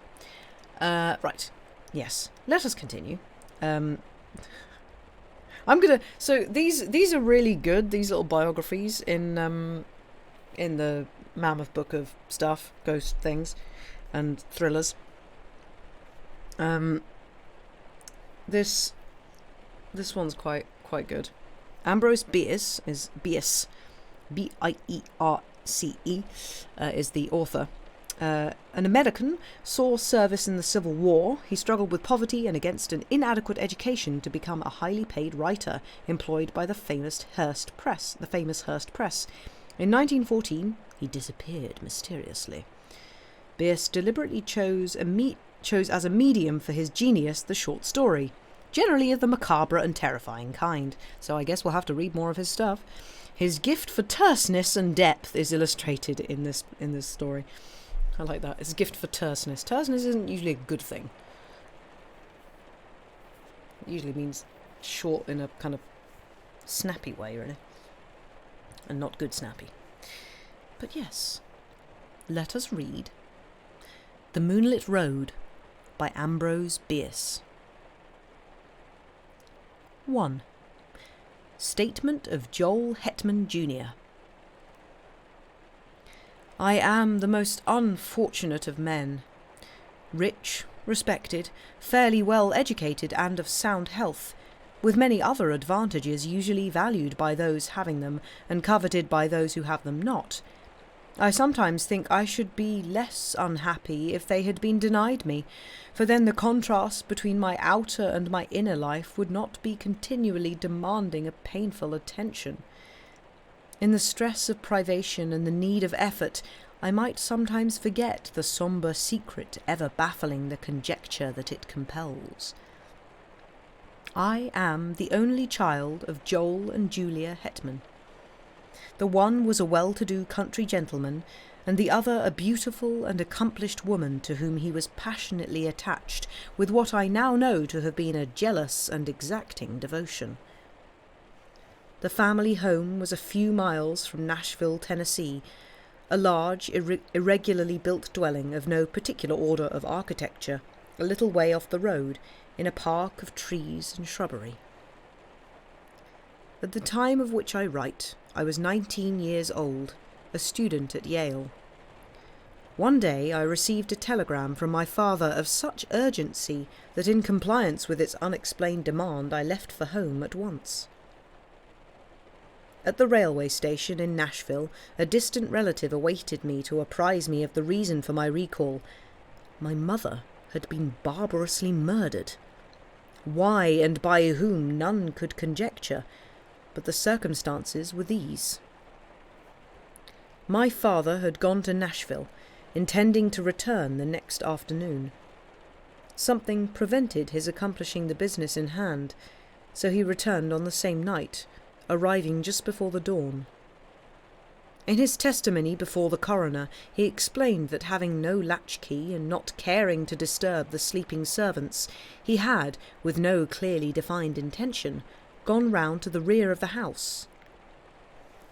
Right. Yes. Let us continue. So these are really good. These little biographies in the mammoth book of stuff, ghost things, and thrillers. This one's quite good. Ambrose Bierce is Bierce, Bierce, is the author. An American, saw service in the Civil War. He struggled with poverty and against an inadequate education to become a highly paid writer employed by the famous Hearst Press. In 1914, he disappeared mysteriously. Bierce deliberately chose as a medium for his genius the short story, generally of the macabre and terrifying kind, so I guess we'll have to read more of his stuff. His gift for terseness and depth is illustrated in this story. I like that. It's a gift for terseness. Terseness isn't usually a good thing. It usually means short in a kind of snappy way, really. And not good snappy. But yes, let us read The Moonlit Road by Ambrose Bierce. 1. Statement of Joel Hetman Jr. I am the most unfortunate of men. Rich, respected, fairly well educated and of sound health, with many other advantages usually valued by those having them and coveted by those who have them not. I sometimes think I should be less unhappy if they had been denied me, for then the contrast between my outer and my inner life would not be continually demanding a painful attention. In the stress of privation and the need of effort, I might sometimes forget the sombre secret ever baffling the conjecture that it compels. I am the only child of Joel and Julia Hetman. The one was a well-to-do country gentleman, and the other a beautiful and accomplished woman to whom he was passionately attached, with what I now know to have been a jealous and exacting devotion. The family home was a few miles from Nashville, Tennessee, a large, irregularly built dwelling of no particular order of architecture, a little way off the road, in a park of trees and shrubbery. At the time of which I write, I was 19 years old, a student at Yale. One day I received a telegram from my father of such urgency that in compliance with its unexplained demand I left for home at once. At the railway station in Nashville, a distant relative awaited me to apprise me of the reason for my recall. My mother had been barbarously murdered. Why and by whom none could conjecture, but the circumstances were these. My father had gone to Nashville, intending to return the next afternoon. Something prevented his accomplishing the business in hand, so he returned on the same night, arriving just before the dawn. In his testimony before the coroner, he explained that having no latchkey and not caring to disturb the sleeping servants, he had, with no clearly defined intention, gone round to the rear of the house.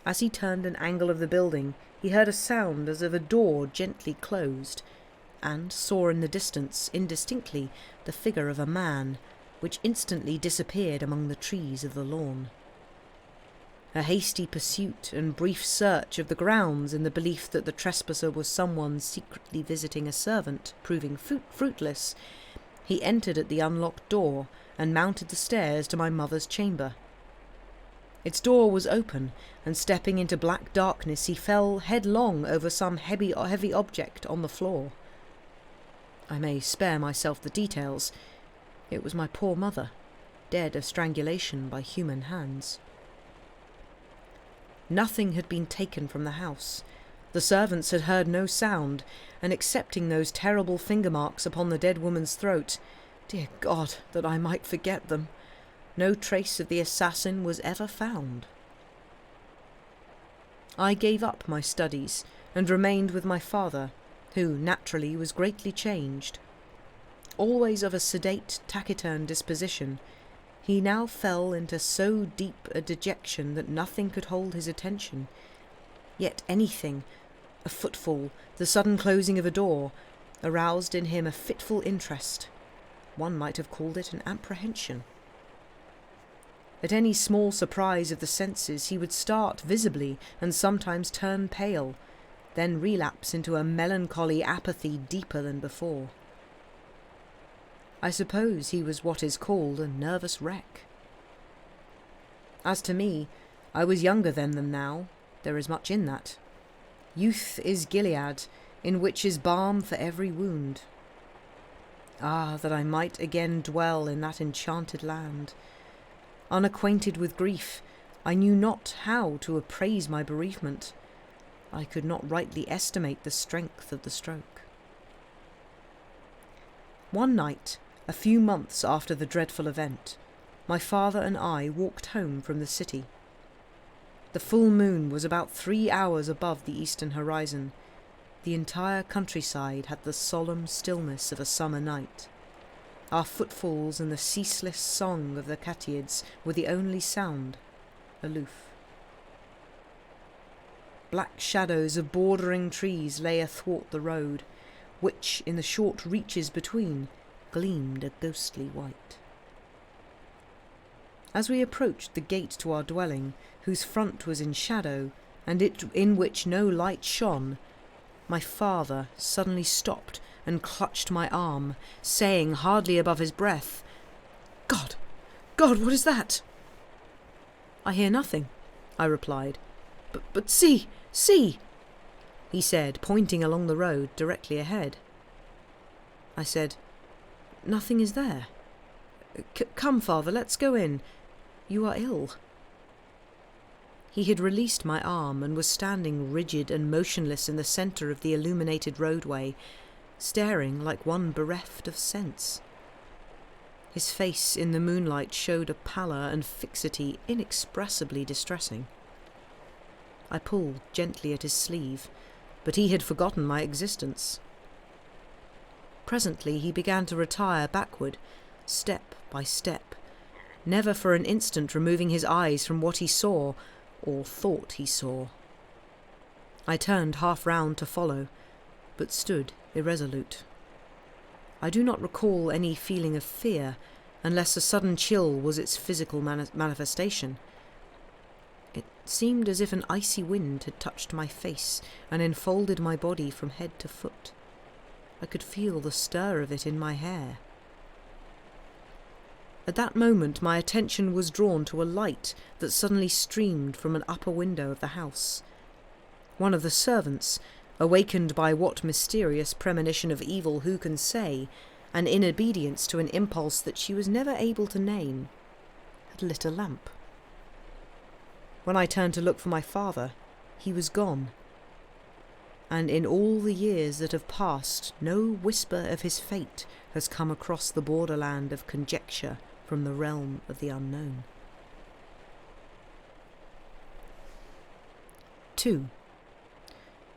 As he turned an angle of the building, he heard a sound as of a door gently closed, and saw in the distance, indistinctly, the figure of a man, which instantly disappeared among the trees of the lawn. A hasty pursuit and brief search of the grounds in the belief that the trespasser was someone secretly visiting a servant proving fruitless, he entered at the unlocked door and mounted the stairs to my mother's chamber. Its door was open, and stepping into black darkness he fell headlong over some heavy object on the floor. I may spare myself the details. It was my poor mother, dead of strangulation by human hands. Nothing had been taken from the house. The servants had heard no sound, and excepting those terrible finger marks upon the dead woman's throat, dear God, that I might forget them, no trace of the assassin was ever found. I gave up my studies and remained with my father, who naturally was greatly changed. Always of a sedate, taciturn disposition, he now fell into so deep a dejection that nothing could hold his attention. Yet anything, a footfall, the sudden closing of a door, aroused in him a fitful interest. One might have called it an apprehension. At any small surprise of the senses he would start visibly and sometimes turn pale, then relapse into a melancholy apathy deeper than before. I suppose he was what is called a nervous wreck. As to me, I was younger then than now. There is much in that. Youth is Gilead, in which is balm for every wound. Ah, that I might again dwell in that enchanted land. Unacquainted with grief, I knew not how to appraise my bereavement. I could not rightly estimate the strength of the stroke. One night, a few months after the dreadful event, my father and I walked home from the city. The full moon was about 3 hours above the eastern horizon. The entire countryside had the solemn stillness of a summer night. Our footfalls and the ceaseless song of the Cataids were the only sound, aloof. Black shadows of bordering trees lay athwart the road, which, in the short reaches between, gleamed a ghostly white. As we approached the gate to our dwelling, whose front was in shadow, and in which no light shone, my father suddenly stopped and clutched my arm, saying hardly above his breath, God, what is that?" "I hear nothing," I replied. But see, he said, pointing along the road directly ahead. I said, "Nothing is there. Come, father, let's go in. You are ill." He had released my arm and was standing rigid and motionless in the centre of the illuminated roadway, staring like one bereft of sense. His face in the moonlight showed a pallor and fixity inexpressibly distressing. I pulled gently at his sleeve, but he had forgotten my existence. Presently he began to retire backward, step by step, never for an instant removing his eyes from what he saw, or thought he saw. I turned half round to follow, but stood irresolute. I do not recall any feeling of fear, unless a sudden chill was its physical manifestation. It seemed as if an icy wind had touched my face and enfolded my body from head to foot. I could feel the stir of it in my hair. At that moment my attention was drawn to a light that suddenly streamed from an upper window of the house. One of the servants, awakened by what mysterious premonition of evil who can say, and in obedience to an impulse that she was never able to name, had lit a lamp. When I turned to look for my father, he was gone. And in all the years that have passed, no whisper of his fate has come across the borderland of conjecture from the realm of the unknown. 2.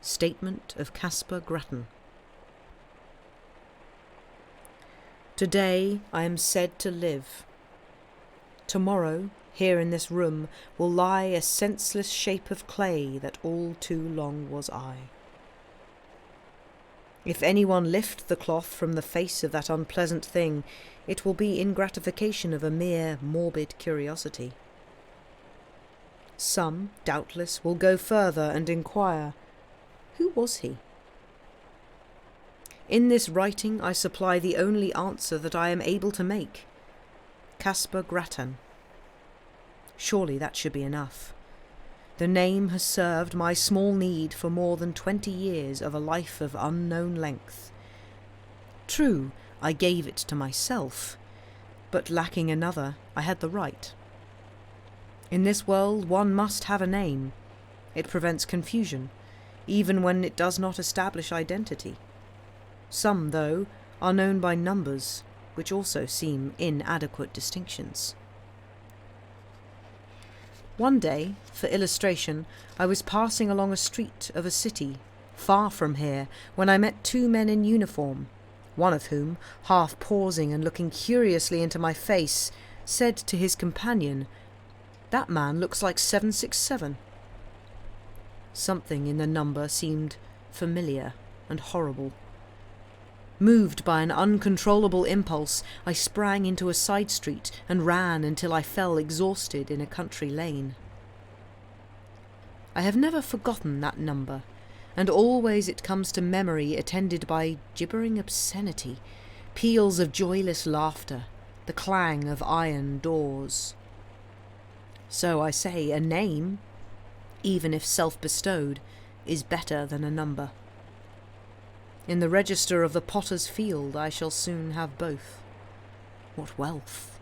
Statement of Caspar Grattan. Today I am said to live. Tomorrow, here in this room, will lie a senseless shape of clay that all too long was I. If anyone lift the cloth from the face of that unpleasant thing, it will be in gratification of a mere morbid curiosity. Some, doubtless, will go further and inquire, who was he? In this writing I supply the only answer that I am able to make. Caspar Grattan. Surely that should be enough. The name has served my small need for more than 20 years of a life of unknown length. True, I gave it to myself, but lacking another, I had the right. In this world one must have a name. It prevents confusion, even when it does not establish identity. Some, though, are known by numbers, which also seem inadequate distinctions. One day, for illustration, I was passing along a street of a city, far from here, when I met 2 men in uniform, one of whom, half pausing and looking curiously into my face, said to his companion, "That man looks like 767. Something in the number seemed familiar and horrible. Moved by an uncontrollable impulse, I sprang into a side street and ran until I fell exhausted in a country lane. I have never forgotten that number, and always it comes to memory attended by gibbering obscenity, peals of joyless laughter, the clang of iron doors. So I say, a name, even if self-bestowed, is better than a number. In the register of the potter's field I shall soon have both. What wealth!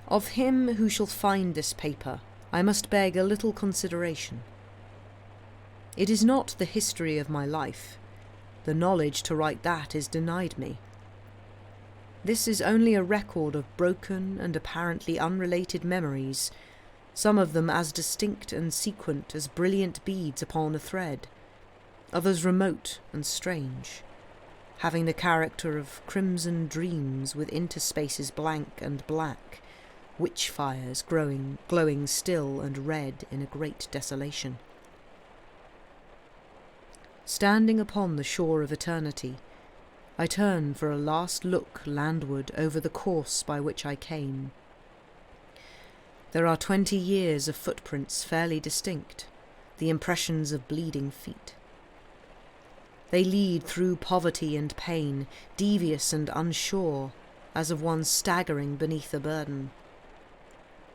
Of him who shall find this paper I must beg a little consideration. It is not the history of my life. The knowledge to write that is denied me. This is only a record of broken and apparently unrelated memories, some of them as distinct and sequent as brilliant beads upon a thread, others remote and strange, having the character of crimson dreams with interspaces blank and black, witch fires glowing still and red in a great desolation. Standing upon the shore of eternity, I turn for a last look landward over the course by which I came. There are 20 years of footprints fairly distinct, the impressions of bleeding feet. They lead through poverty and pain, devious and unsure, as of one staggering beneath a burden.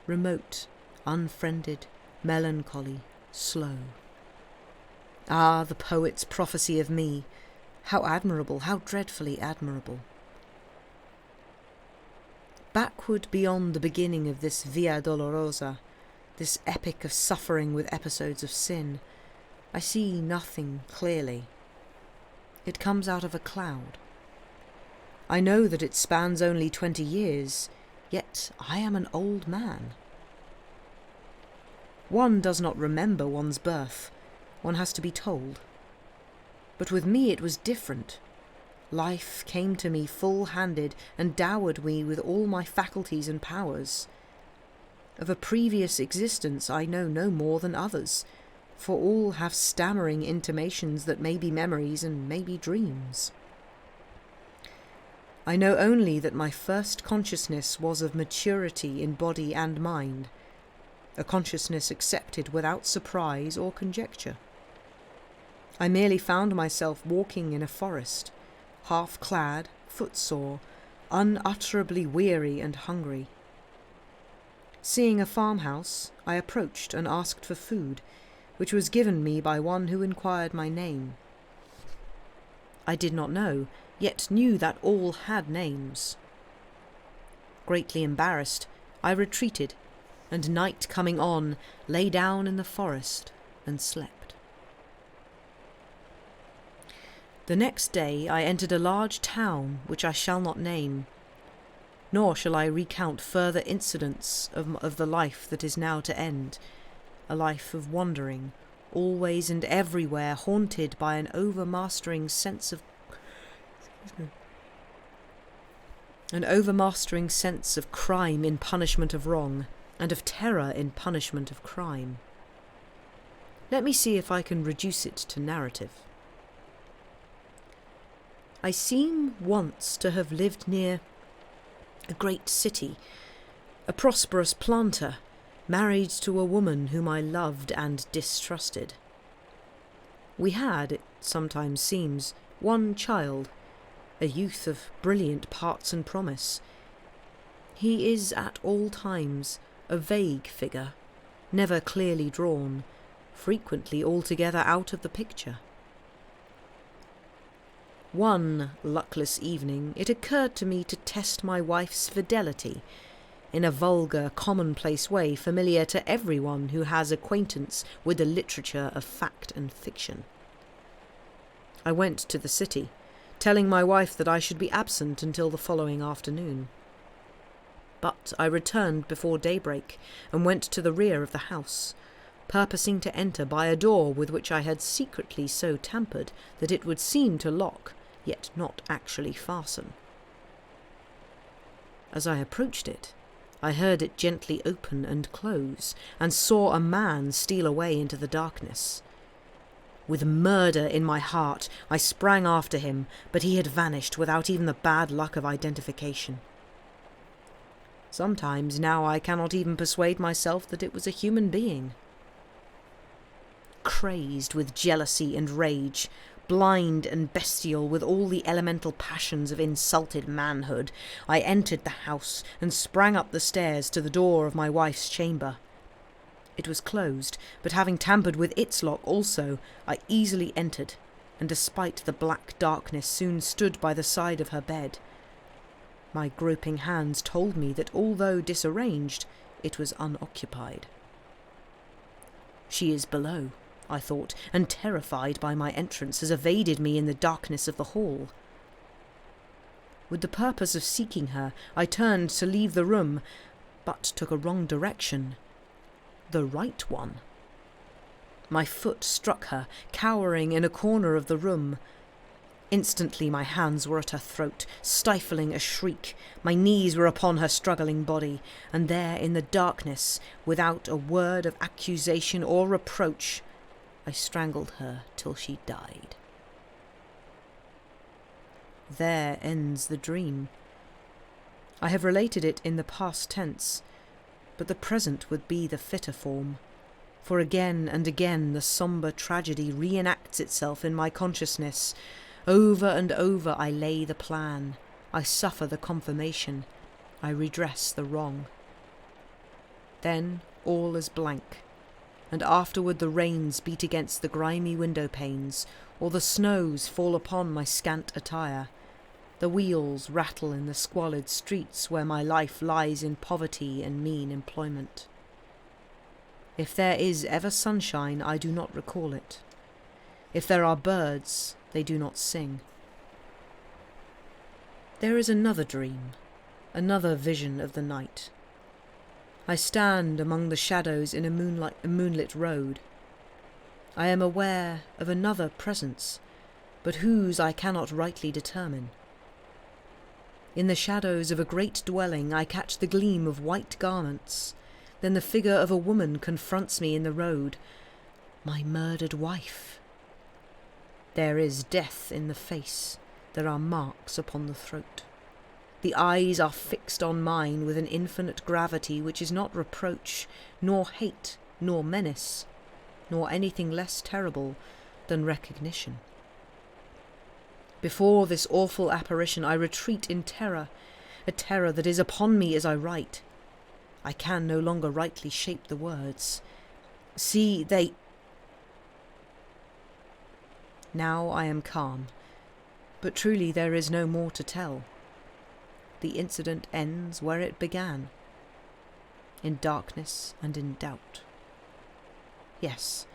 Remote, unfriended, melancholy, slow. Ah, the poet's prophecy of me! How admirable, how dreadfully admirable. Backward beyond the beginning of this Via Dolorosa, this epic of suffering with episodes of sin, I see nothing clearly. It comes out of a cloud. I know that it spans only 20 years, yet I am an old man. One does not remember one's birth, one has to be told. But with me it was different. Life came to me full-handed and dowered me with all my faculties and powers. Of a previous existence I know no more than others, for all have stammering intimations that may be memories and may be dreams. I know only that my first consciousness was of maturity in body and mind, a consciousness accepted without surprise or conjecture. I merely found myself walking in a forest, half-clad, footsore, unutterably weary and hungry. Seeing a farmhouse, I approached and asked for food, which was given me by one who inquired my name. I did not know, yet knew that all had names. Greatly embarrassed, I retreated, and night coming on, lay down in the forest and slept. The next day I entered a large town which I shall not name, nor shall I recount further incidents of the life that is now to end, a life of wandering, always and everywhere haunted by an overmastering sense of crime in punishment of wrong, and of terror in punishment of crime. Let me see if I can reduce it to narrative. I seem once to have lived near a great city, a prosperous planter, married to a woman whom I loved and distrusted. We had, it sometimes seems, one child, a youth of brilliant parts and promise. He is at all times a vague figure, never clearly drawn, frequently altogether out of the picture. One luckless evening it occurred to me to test my wife's fidelity, in a vulgar, commonplace way familiar to everyone who has acquaintance with the literature of fact and fiction. I went to the city, telling my wife that I should be absent until the following afternoon. But I returned before daybreak and went to the rear of the house, purposing to enter by a door with which I had secretly so tampered that it would seem to lock, yet not actually fasten. As I approached it, I heard it gently open and close, and saw a man steal away into the darkness. With murder in my heart, I sprang after him, but he had vanished without even the bad luck of identification. Sometimes now I cannot even persuade myself that it was a human being. Crazed with jealousy and rage, blind and bestial with all the elemental passions of insulted manhood, I entered the house and sprang up the stairs to the door of my wife's chamber. It was closed, but having tampered with its lock also, I easily entered, and despite the black darkness soon stood by the side of her bed. My groping hands told me that although disarranged, it was unoccupied. She is below, I thought, and terrified by my entrance has evaded me in the darkness of the hall. With the purpose of seeking her, I turned to leave the room, but took a wrong direction. The right one. My foot struck her, cowering in a corner of the room. Instantly my hands were at her throat, stifling a shriek. My knees were upon her struggling body, and there in the darkness, without a word of accusation or reproach, I strangled her till she died. There ends the dream. I have related it in the past tense, but the present would be the fitter form, for again and again the sombre tragedy reenacts itself in my consciousness. Over and over I lay the plan, I suffer the confirmation, I redress the wrong. Then all is blank, and afterward the rains beat against the grimy window panes, or the snows fall upon my scant attire. The wheels rattle in the squalid streets where my life lies in poverty and mean employment. If there is ever sunshine, I do not recall it. If there are birds, they do not sing. There is another dream, another vision of the night. I stand among the shadows in a moonlit road. I am aware of another presence, but whose I cannot rightly determine. In the shadows of a great dwelling I catch the gleam of white garments. Then the figure of a woman confronts me in the road. My murdered wife. There is death in the face. There are marks upon the throat. The eyes are fixed on mine with an infinite gravity which is not reproach, nor hate, nor menace, nor anything less terrible than recognition. Before this awful apparition I retreat in terror, a terror that is upon me as I write. I can no longer rightly shape the words. See, they... Now I am calm, but truly there is no more to tell. The incident ends where it began, in darkness and in doubt. Yes,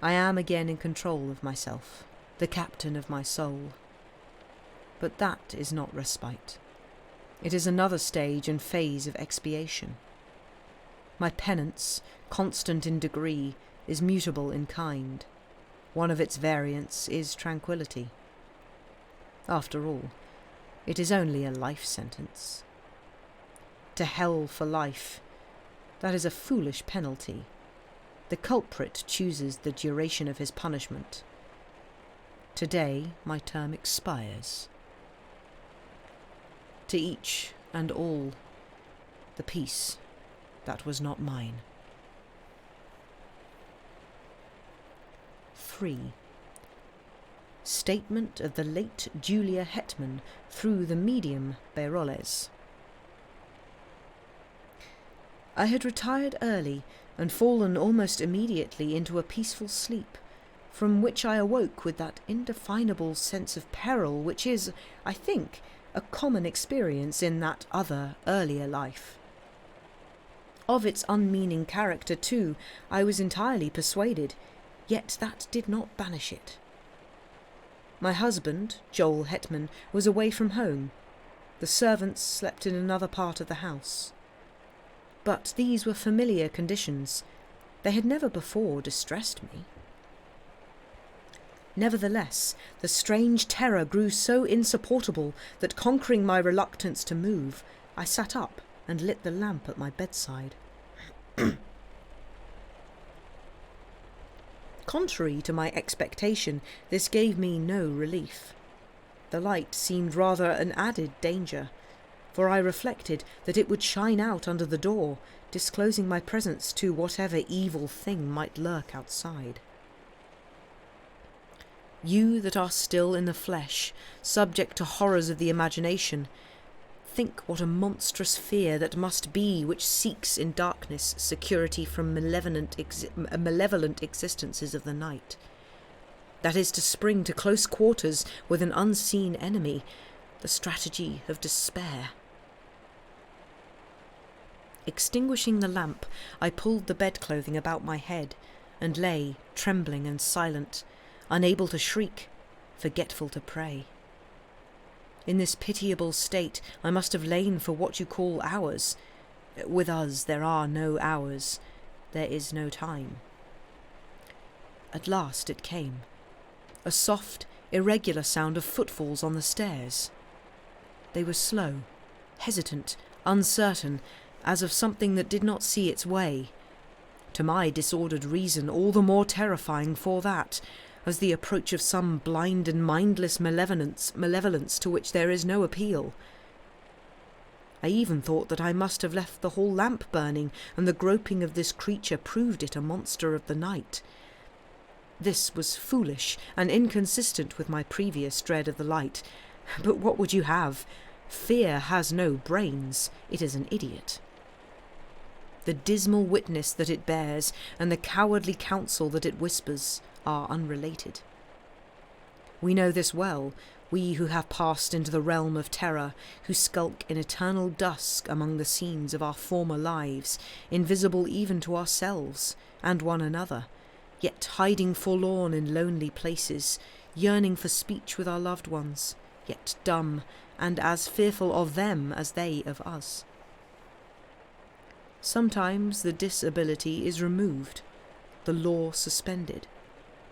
I am again in control of myself, the captain of my soul. But that is not respite. It is another stage and phase of expiation. My penance, constant in degree, is mutable in kind. One of its variants is tranquillity. After all, it is only a life sentence. To hell for life, that is a foolish penalty. The culprit chooses the duration of his punishment. Today my term expires. To each and all, the peace that was not mine. 3. Statement of the late Julia Hetman through the medium Berenice. I had retired early and fallen almost immediately into a peaceful sleep, from which I awoke with that indefinable sense of peril which is, I think, a common experience in that other, earlier life. Of its unmeaning character, too, I was entirely persuaded, yet that did not banish it. My husband, Joel Hetman, was away from home. The servants slept in another part of the house. But these were familiar conditions. They had never before distressed me. Nevertheless, the strange terror grew so insupportable that, conquering my reluctance to move, I sat up and lit the lamp at my bedside. Contrary to my expectation, this gave me no relief. The light seemed rather an added danger, for I reflected that it would shine out under the door, disclosing my presence to whatever evil thing might lurk outside. You that are still in the flesh, subject to horrors of the imagination, think what a monstrous fear that must be which seeks in darkness security from malevolent existences of the night. That is to spring to close quarters with an unseen enemy, the strategy of despair. Extinguishing the lamp, I pulled the bedclothing about my head, and lay, trembling and silent, unable to shriek, forgetful to pray. In this pitiable state I must have lain for what you call hours. With us there are no hours, there is no time. At last it came, a soft, irregular sound of footfalls on the stairs. They were slow, hesitant, uncertain, as of something that did not see its way. To my disordered reason all the more terrifying for that, as the approach of some blind and mindless malevolence to which there is no appeal. I even thought that I must have left the hall lamp burning, and the groping of this creature proved it a monster of the night. This was foolish and inconsistent with my previous dread of the light, but what would you have? Fear has no brains, it is an idiot. The dismal witness that it bears and the cowardly counsel that it whispers are unrelated. We know this well, we who have passed into the realm of terror, who skulk in eternal dusk among the scenes of our former lives, invisible even to ourselves and one another, yet hiding forlorn in lonely places, yearning for speech with our loved ones, yet dumb and as fearful of them as they of us. Sometimes the disability is removed, the law suspended.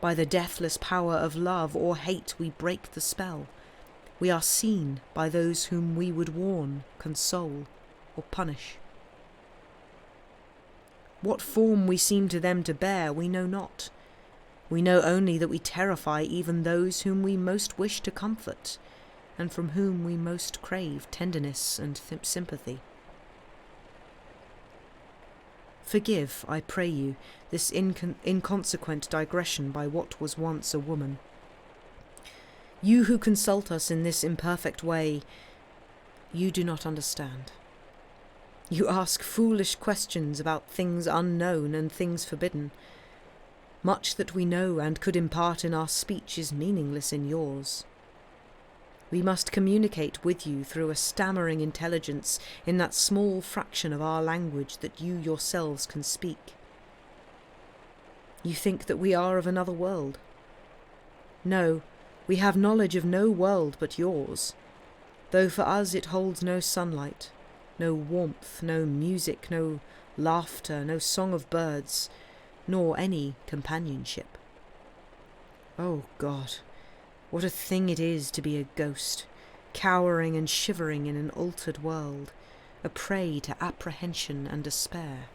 By the deathless power of love or hate we break the spell. We are seen by those whom we would warn, console, or punish. What form we seem to them to bear we know not. We know only that we terrify even those whom we most wish to comfort, and from whom we most crave tenderness and sympathy. Forgive, I pray you, this inconsequent digression by what was once a woman. You who consult us in this imperfect way, You do not understand. You ask foolish questions about things unknown and things forbidden. Much that we know and could impart in our speech is meaningless in yours. We must communicate with you through a stammering intelligence in that small fraction of our language that you yourselves can speak. You think that we are of another world. No, we have knowledge of no world but yours, though for us it holds no sunlight, no warmth, no music, no laughter, no song of birds, nor any companionship. Oh God, what a thing it is to be a ghost, cowering and shivering in an altered world, a prey to apprehension and despair.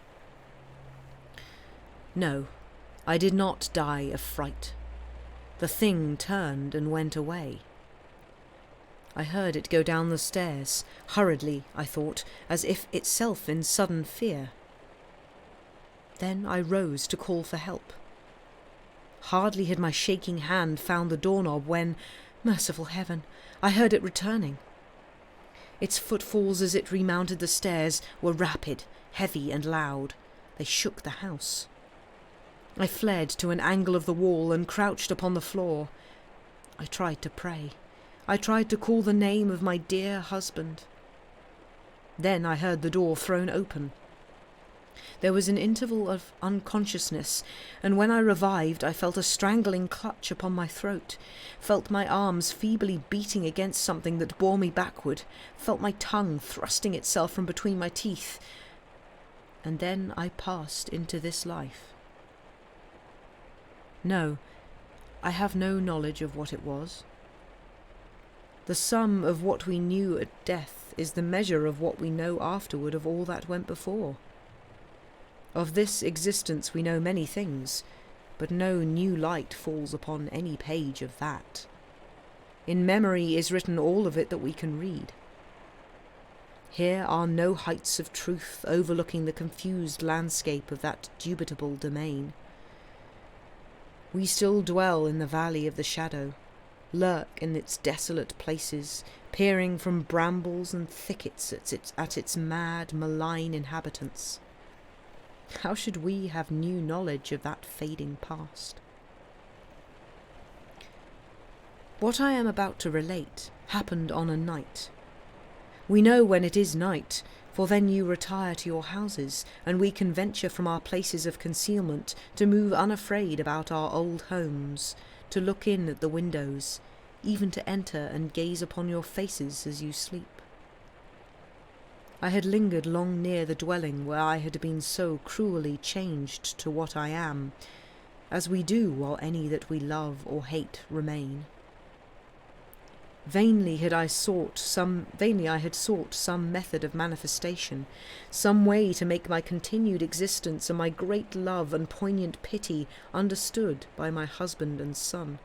No, I did not die of fright. The thing turned and went away. I heard it go down the stairs, hurriedly, I thought, as if itself in sudden fear. Then I rose to call for help. Hardly had my shaking hand found the doorknob when, merciful heaven, I heard it returning. Its footfalls as it remounted the stairs were rapid, heavy and loud. They shook the house. I fled to an angle of the wall and crouched upon the floor. I tried to pray. I tried to call the name of my dear husband. Then I heard the door thrown open. There was an interval of unconsciousness, and when I revived I felt a strangling clutch upon my throat, felt my arms feebly beating against something that bore me backward, felt my tongue thrusting itself from between my teeth. And then I passed into this life. No, I have no knowledge of what it was. The sum of what we knew at death is the measure of what we know afterward of all that went before. Of this existence we know many things, but no new light falls upon any page of that. In memory is written all of it that we can read. Here are no heights of truth overlooking the confused landscape of that dubitable domain. We still dwell in the valley of the shadow, lurk in its desolate places, peering from brambles and thickets at its mad, malign inhabitants. How should we have new knowledge of that fading past? What I am about to relate happened on a night. We know when it is night, for then you retire to your houses, and we can venture from our places of concealment to move unafraid about our old homes, to look in at the windows, even to enter and gaze upon your faces as you sleep. I had lingered long near the dwelling where I had been so cruelly changed to what I am, as we do while any that we love or hate remain. Vainly I had sought some method of manifestation, some way to make my continued existence and my great love and poignant pity understood by my husband and son.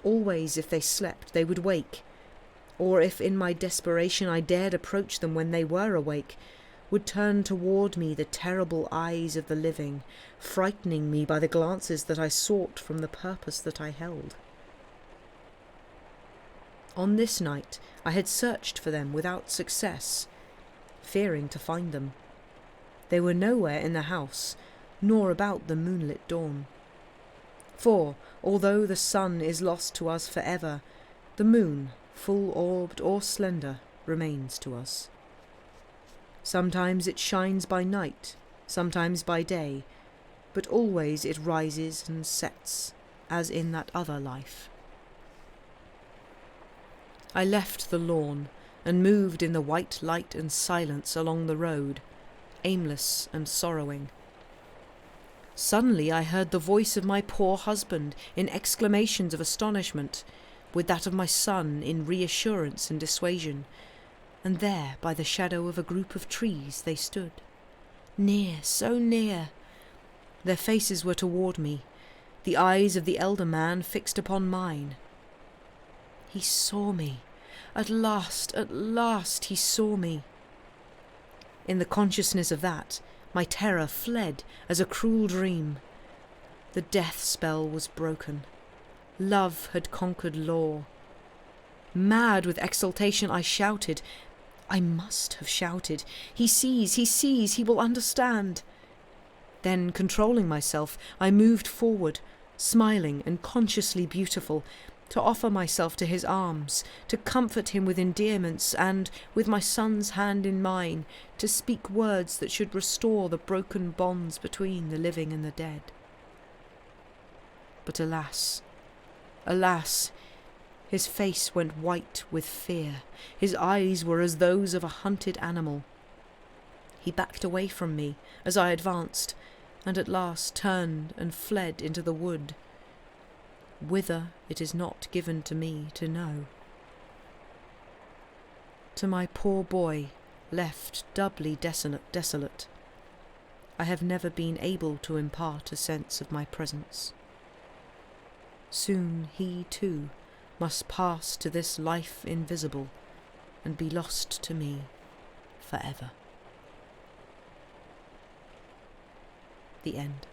Always, if they slept, they would wake, or if in my desperation I dared approach them when they were awake, would turn toward me the terrible eyes of the living, frightening me by the glances that I sought from the purpose that I held. On this night I had searched for them without success, fearing to find them. They were nowhere in the house, nor about the moonlit dawn. For, although the sun is lost to us forever, the moon, full-orbed or slender, remains to us. Sometimes it shines by night, sometimes by day, but always it rises and sets, as in that other life. I left the lawn and moved in the white light and silence along the road, aimless and sorrowing. Suddenly I heard the voice of my poor husband in exclamations of astonishment, with that of my son in reassurance and dissuasion, and there, by the shadow of a group of trees, they stood. Near, so near. Their faces were toward me, the eyes of the elder man fixed upon mine. He saw me. At last he saw me. In the consciousness of that, my terror fled as a cruel dream. The death spell was broken. Love had conquered law. Mad with exultation, I shouted. I must have shouted. He sees, he will understand. Then, controlling myself, I moved forward, smiling and consciously beautiful, to offer myself to his arms, to comfort him with endearments, and, with my son's hand in mine, to speak words that should restore the broken bonds between the living and the dead. But alas, alas, his face went white with fear. His eyes were as those of a hunted animal. He backed away from me as I advanced, and at last turned and fled into the wood, whither it is not given to me to know. To my poor boy, left doubly desolate, I have never been able to impart a sense of my presence. Soon he, too, must pass to this life invisible and be lost to me forever. The end.